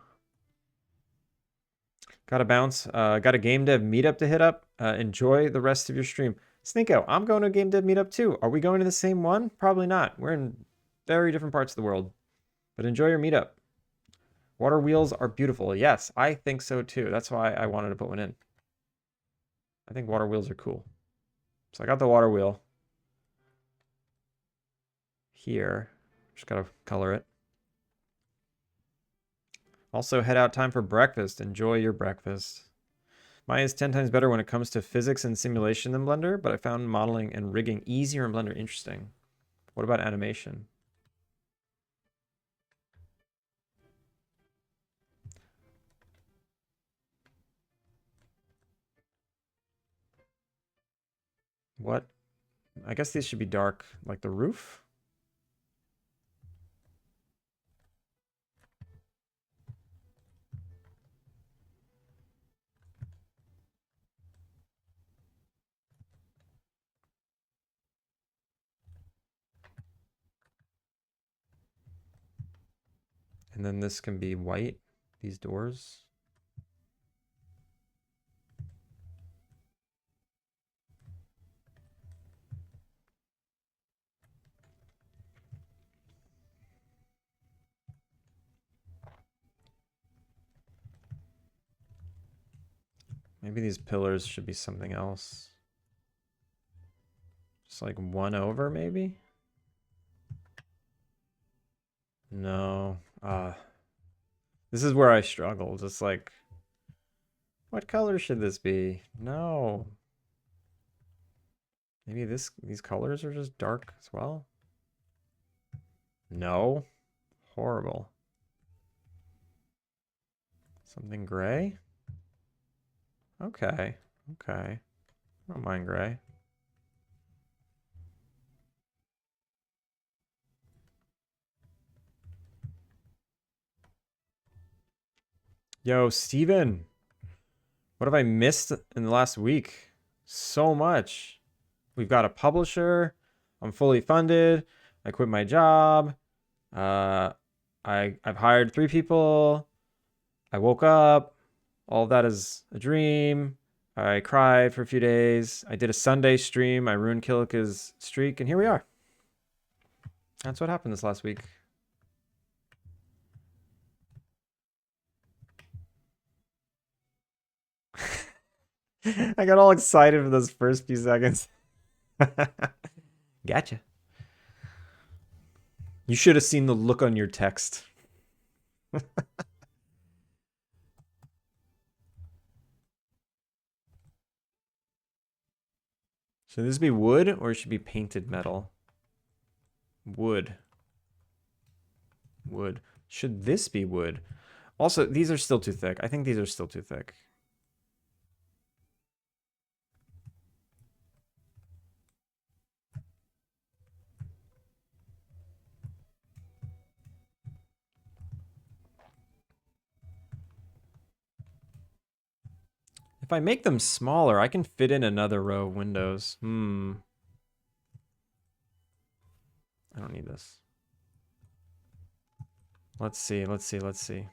Speaker 1: Gotta bounce. Got a game dev meetup to hit up. Enjoy the rest of your stream. Sneeko, I'm going to a game dev meetup too. Are we going to the same one? Probably not. We're in very different parts of the world. But enjoy your meetup. Water wheels are beautiful. Yes, I think so too. That's why I wanted to put one in. I think water wheels are cool. So I got the water wheel here. Just gotta color it. Also, head out time for breakfast. Enjoy your breakfast. Maya is 10 times better when it comes to physics and simulation than Blender, but I found modeling and rigging easier in Blender interesting. What about animation? What? I guess these should be dark, like the roof? And then this can be white, these doors. Maybe these pillars should be something else. Just like 1 over, maybe? No. This is where I struggle. Just like, what color should this be? No. Maybe these colors are just dark as well? No. Horrible. Something gray? Okay. Okay. I don't mind gray. Yo, Steven. What have I missed in the last week? So much. We've got a publisher. I'm fully funded. I quit my job. I've hired 3 people. I woke up. All of that is a dream. I cried for a few days. I did a Sunday stream. I ruined Killika's streak, and here we are. That's what happened this last week. I got all excited for those first few seconds. Gotcha. You should have seen the look on your text. Should this be wood or it should be painted metal? Wood. Wood. Should this be wood? Also, these are still too thick. I think these are still too thick. If I make them smaller, I can fit in another row of windows. I don't need this. Let's see, let's see, let's see.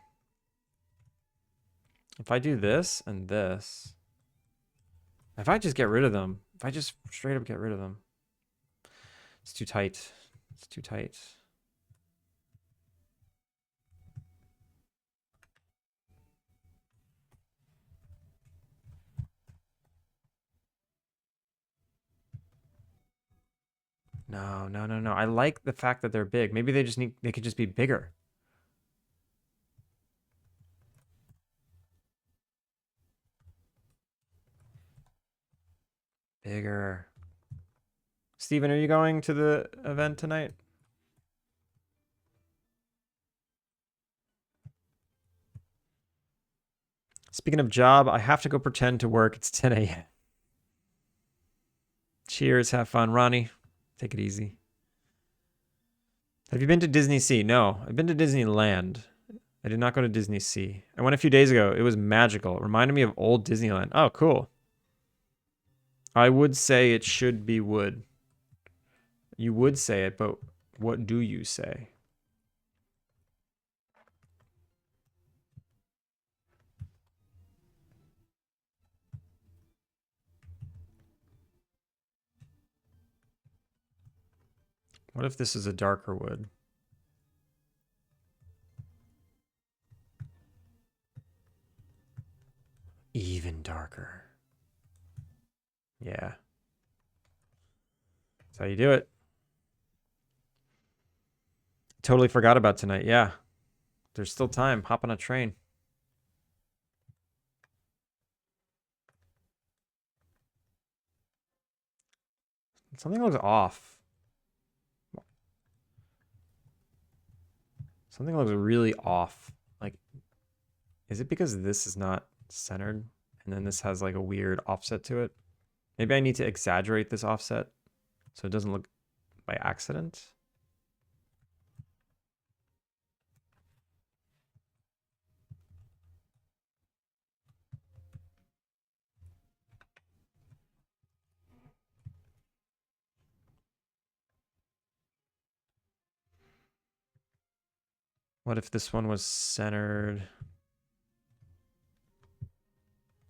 Speaker 1: If I do this and this, if I just get rid of them, if I just straight up get rid of them, it's too tight. It's too tight. No, no, no, no. I like the fact that they're big. Maybe they could just be bigger. Bigger. Steven, are you going to the event tonight? Speaking of job, I have to go pretend to work. It's 10 a.m. Cheers. Have fun, Ronnie. Take it easy. Have you been to Disney Sea? No, I've been to Disneyland. I did not go to Disney Sea. I went a few days ago. It was magical. It reminded me of old Disneyland. Oh, cool. I would say it should be wood. You would say it, but what do you say? What if this is a darker wood? Even darker. Yeah. That's how you do it. Totally forgot about tonight. Yeah. There's still time. Hop on a train. Something looks off. Something looks really off. Like, is it because this is not centered and then this has like a weird offset to it? Maybe I need to exaggerate this offset so it doesn't look by accident. What if this one was centered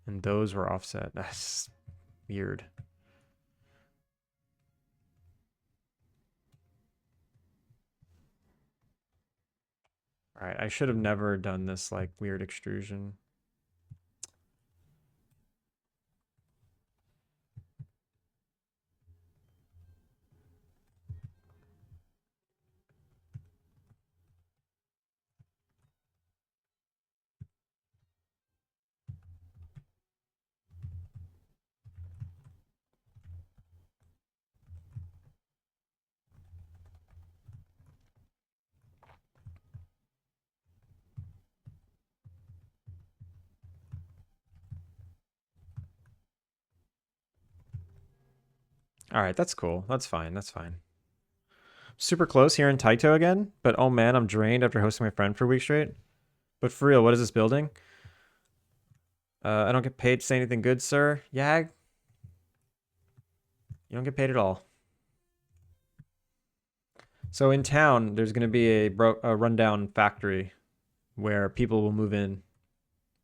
Speaker 1: and those were offset? That's weird. All right, I should have never done this like weird extrusion. All right, that's cool. That's fine. That's fine. Super close here in Taito again, but oh man, I'm drained after hosting my friend for a week straight. But for real, what is this building? I don't get paid to say anything good, sir. Yag. You don't get paid at all. So in town, there's going to be a rundown factory where people will move in.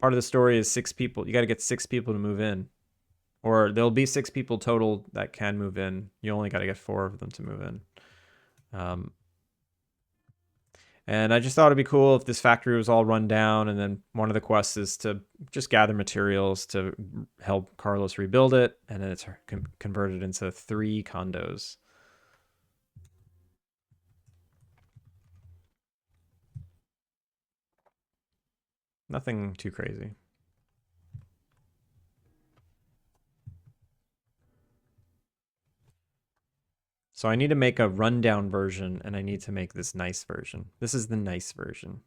Speaker 1: Part of the story is 6 people. You got to get 6 people to move in. Or there'll be 6 people total that can move in. You only got to get 4 of them to move in. And I just thought it'd be cool if this factory was all run down, and then one of the quests is to just gather materials to help Carlos rebuild it, and then it's converted into 3 condos. Nothing too crazy. So I need to make a rundown version, and I need to make this nice version. This is the nice version.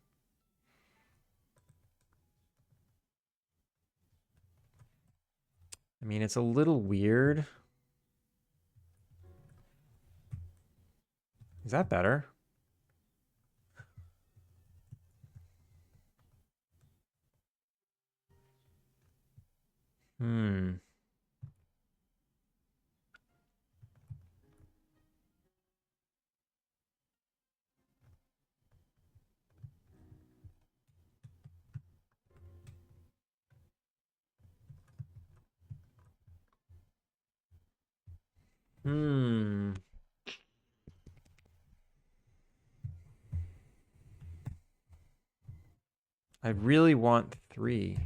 Speaker 1: I mean, it's a little weird. Is that better? Hmm. Hmm. I really want 3.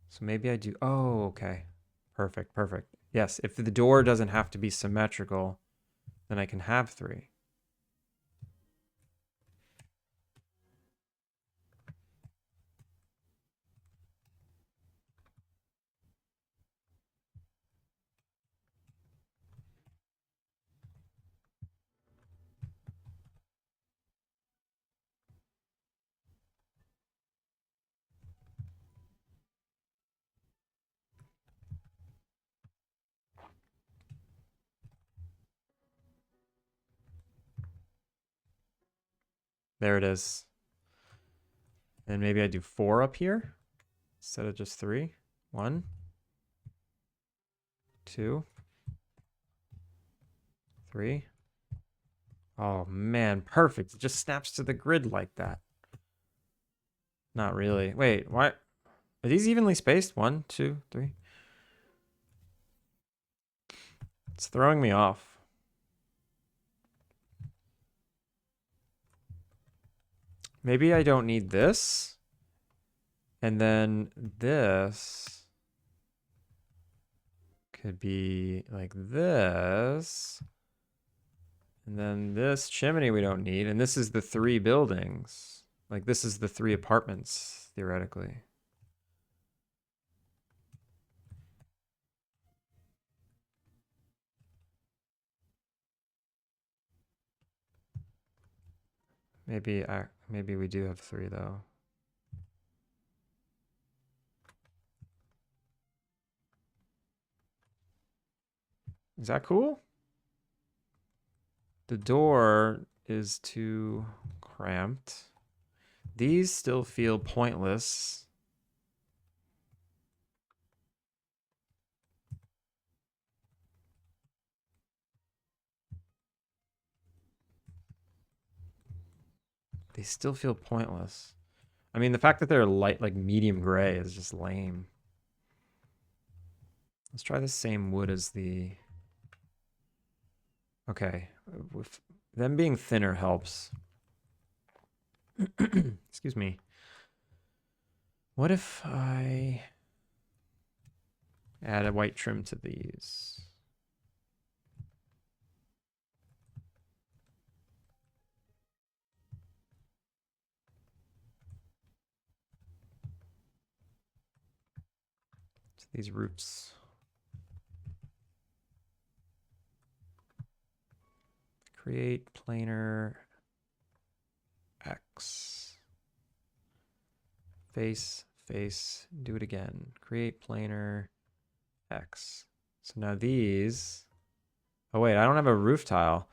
Speaker 1: So maybe I do. Oh, okay. Perfect, perfect. Yes, if the door doesn't have to be symmetrical, then I can have 3. There it is. And maybe I do 4 up here instead of just 3. 1, 2, 3. Oh man, perfect. It just snaps to the grid like that. Not really. Wait, what? Are these evenly spaced? 1, 2, 3. It's throwing me off. Maybe I don't need this. And then this could be like this. And then this chimney we don't need. And this is the 3 buildings. Like this is the 3 apartments, theoretically. Maybe we do have 3 though. Is that cool? The door is too cramped. These still feel pointless. They still feel pointless. I mean, the fact that they're light, like medium gray, is just lame. Let's try the same wood as the... Okay, with them being thinner helps. Excuse me. What if I add a white trim to these? To these roofs. Create planar X. Face, face, do it again. Create planar X. So now these... Oh wait, I don't have a roof tile.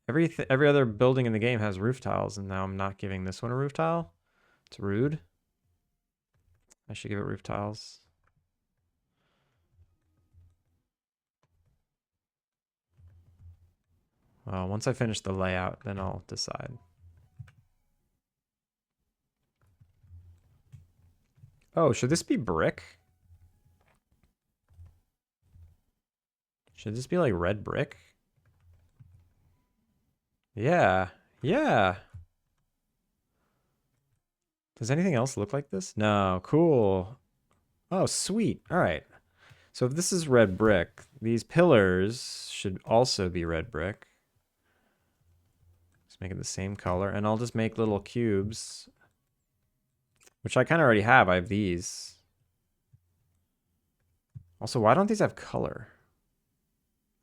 Speaker 1: Every other building in the game has roof tiles, and now I'm not giving this one a roof tile. It's rude. I should give it roof tiles. Well, once I finish the layout, then I'll decide. Oh, should this be brick? Should this be like red brick? Yeah. Yeah. Does anything else look like this? No. Cool. Oh, sweet. All right. So if this is red brick, these pillars should also be red brick. Just make it the same color. And I'll just make little cubes, which I kind of already have. I have these. Also, why don't these have color?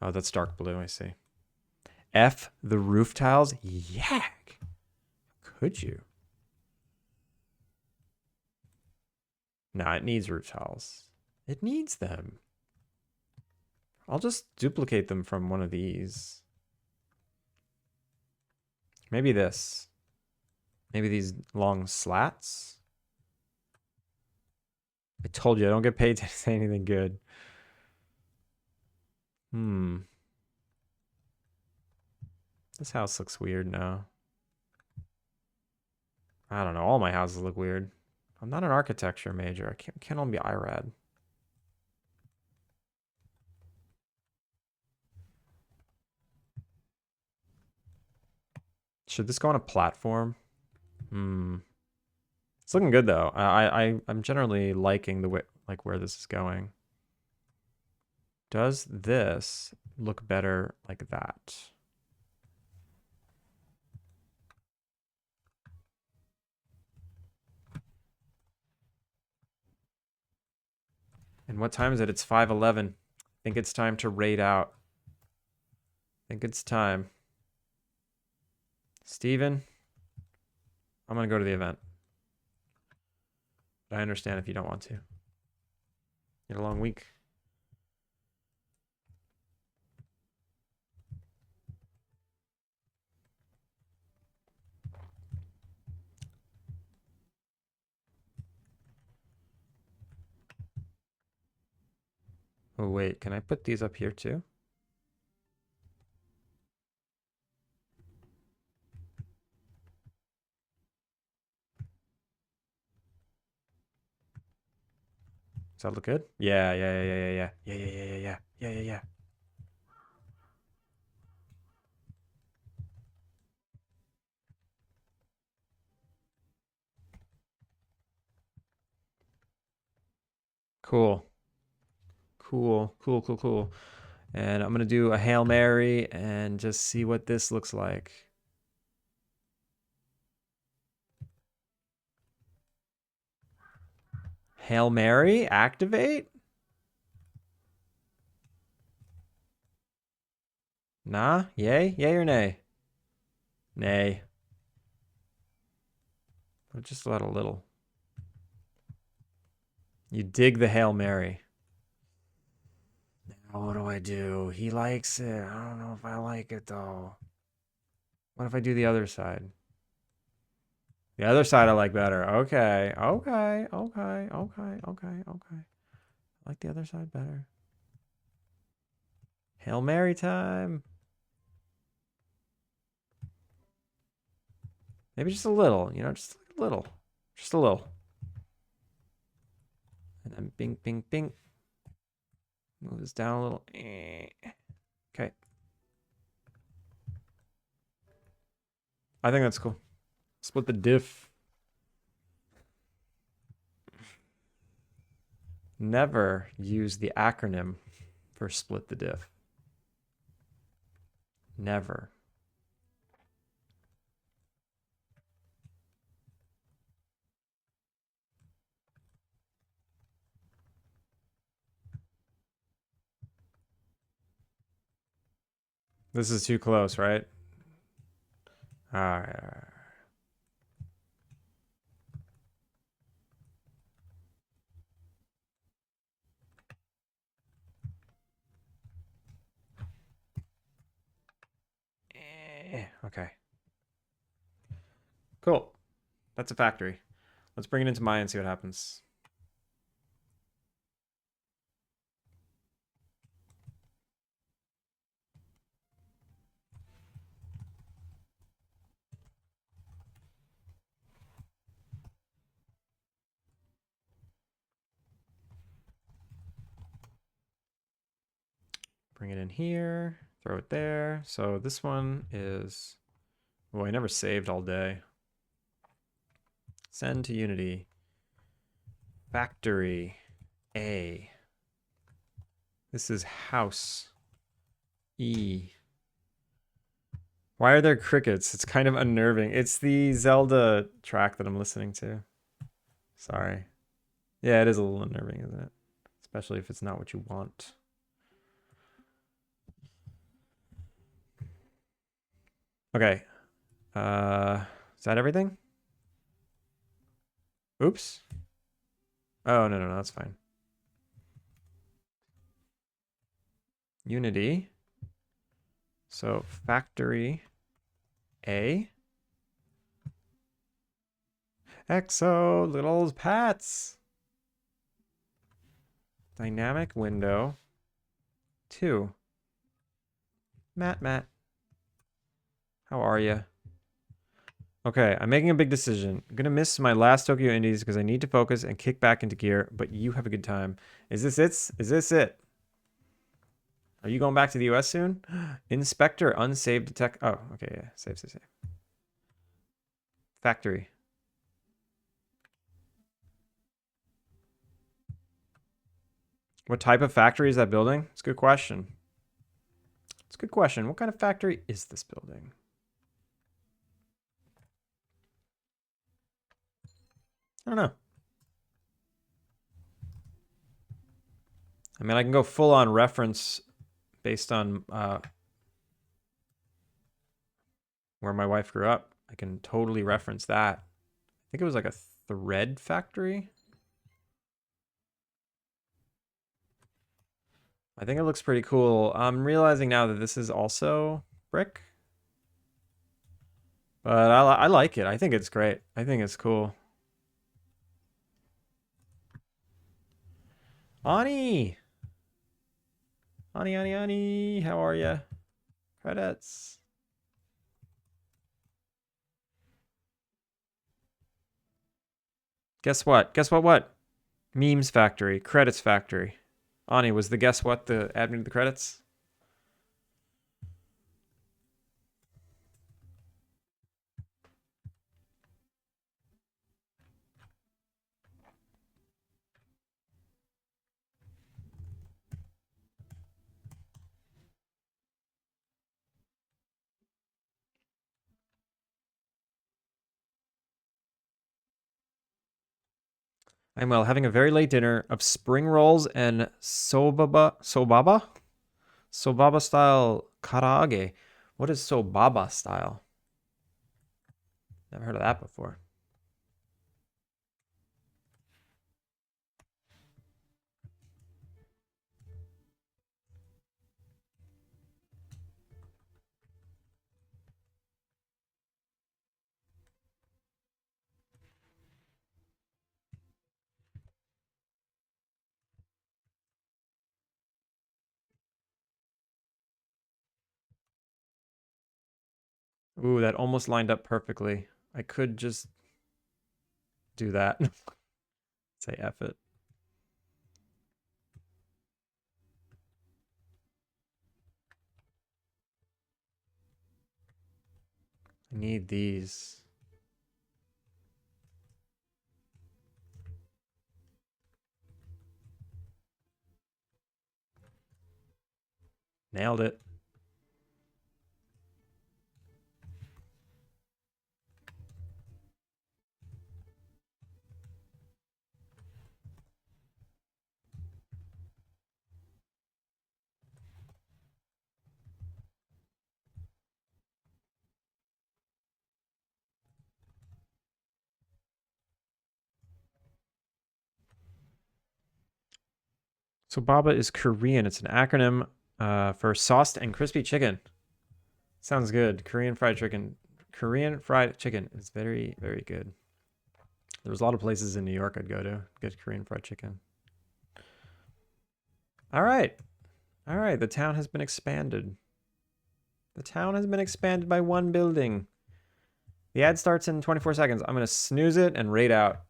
Speaker 1: Oh, that's dark blue. I see. F the roof tiles. Yak. Could you? No, it needs roof tiles. It needs them. I'll just duplicate them from one of these. Maybe this. Maybe these long slats. I told you I don't get paid to say anything good. This house looks weird now. I don't know. All my houses look weird. I'm not an architecture major. I can't all be IRAD. Should this go on a platform? It's looking good though. I'm generally liking the way, like, where this is going. Does this look better like that? And what time is it? It's 5:11. I think it's time to raid out. I think it's time. Steven, I'm going to go to the event. But I understand if you don't want to. You had a long week. Oh, wait. Can I put these up here too? Does that look good? Yeah. Yeah. Cool. Cool. And I'm going to do a Hail Mary and just see what this looks like. Hail Mary, activate? Nah, yay? Yay or nay? Nay. I'll just let a little. You dig the Hail Mary. Now what do I do? He likes it. I don't know if I like it though. What if I do the other side? The other side I like better. Okay. I like the other side better. Hail Mary time. Maybe just a little, just a little. Just a little. And then bing. Move this down a little. Okay. I think that's cool. Split the diff. Never use the acronym for split the diff. Never. This is too close, right? All right. Okay. Cool. That's a factory. Let's bring it into Maya and see what happens. Bring it in here. Throw it there. So this one is... Oh, I never saved all day. Send to Unity. Factory. A. This is house. E. Why are there crickets? It's kind of unnerving. It's the Zelda track that I'm listening to. Sorry. Yeah, it is a little unnerving, isn't it? Especially if it's not what you want. Okay. Is that everything? Oops. Oh, no, that's fine. Unity. So factory A. Exo, little pets. Dynamic window 2. Matt. How are you? Okay, I'm making a big decision. I'm gonna miss my last Tokyo Indies because I need to focus and kick back into gear, but you have a good time. Is this it? Is this it? Are you going back to the US soon? Inspector, unsaved detect. Oh, okay, yeah. Save. Factory. What type of factory is that building? It's a good question. It's a good question. What kind of factory is this building? I don't know. I mean, I can go full on reference based on where my wife grew up. I can totally reference that. I think it was like a thread factory. I think it looks pretty cool. I'm realizing now that this is also brick. But I like it. I think it's great. I think it's cool. Ani! Ani, how are ya? Credits. Guess what? Guess what? Memes factory. Credits factory. Ani, was the guess what the admin of the credits? I'm well, having a very late dinner of spring rolls and sobaba style karaage. What is sobaba style? Never heard of that before. Ooh, that almost lined up perfectly. I could just do that. Say F it. I need these. Nailed it. So Baba is Korean. It's an acronym for sauced and crispy chicken. Sounds good. Korean fried chicken. Korean fried chicken is very, very good. There's a lot of places in New York I'd go to get Korean fried chicken. All right. All right. The town has been expanded. The town has been expanded by 1 building. The ad starts in 24 seconds. I'm going to snooze it and raid out.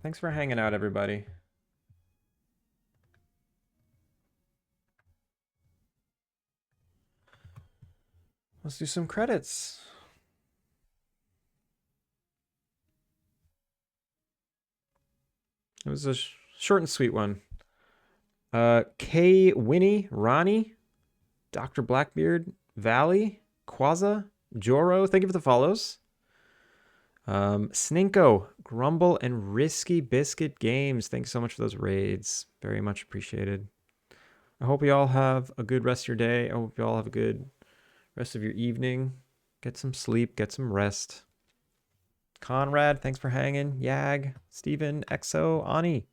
Speaker 1: Thanks for hanging out, everybody. Let's do some credits. It was a short and sweet one. K. Winnie, Ronnie, Dr. Blackbeard, Valley, Quaza, Joro. Thank you for the follows. Sninko, Grumble, and Risky Biscuit Games. Thanks so much for those raids. Very much appreciated. I hope you all have a good rest of your day. I hope you all have a good rest of your evening. Get some sleep, get some rest. Conrad, thanks for hanging. Yag, Steven, Exo, Ani.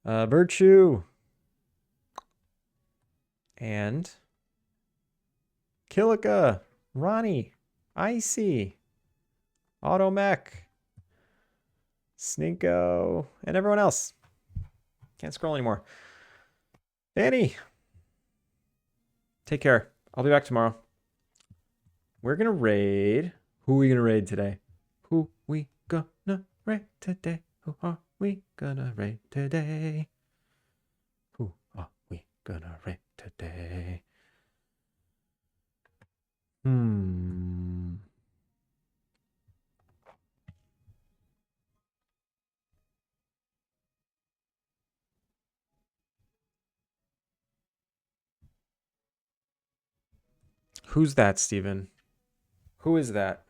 Speaker 1: Virtue. And Kilika, Ronnie, Icy, Automech, Sninko, and everyone else. Can't scroll anymore. Danny, take care. I'll be back tomorrow. We're going to raid. Who are we going to raid today? Who we gonna raid today? Who are we gonna raid today? Who are we gonna raid today? Who's that, Steven? Who is that?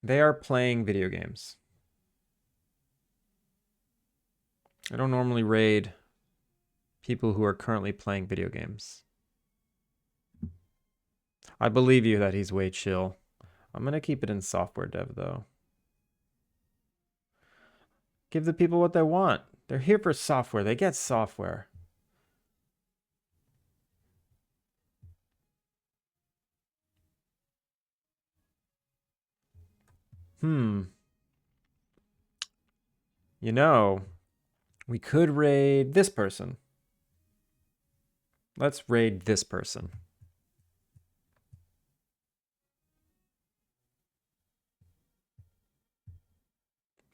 Speaker 1: They are playing video games. I don't normally raid people who are currently playing video games. I believe you that he's way chill. I'm going to keep it in software dev, though. Give the people what they want. They're here for software. They get software. You know, we could raid this person. Let's raid this person.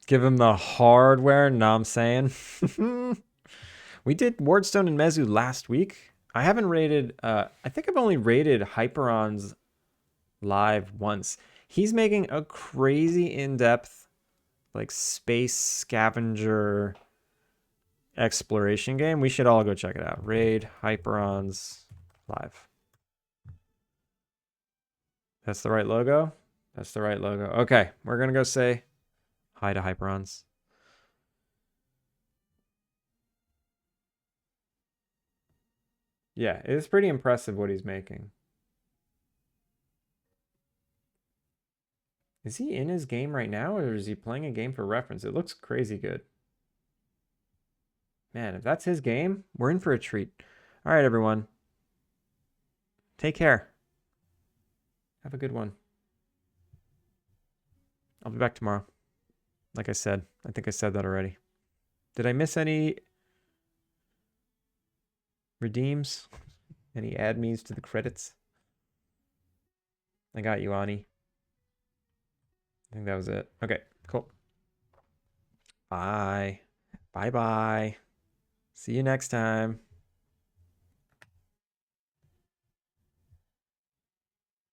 Speaker 1: Give him the hardware, know what I'm saying? We did Wardstone and Mezu last week. I haven't raided, I think I've only raided Hyperon's live once. He's making a crazy in-depth, like, space scavenger exploration game. We should all go check it out. Raid Hyperon's live. That's the right logo? That's the right logo. Okay, we're going to go say hi to Hyperons. Yeah, it's pretty impressive what he's making. Is he in his game right now, or is he playing a game for reference? It looks crazy good. Man, if that's his game, we're in for a treat. All right, everyone. Take care. Have a good one. I'll be back tomorrow. Like I said, I think I said that already. Did I miss any redeems? Any add me's to the credits? I got you, Ani. I think that was it. Okay, cool. Bye. Bye-bye. See you next time.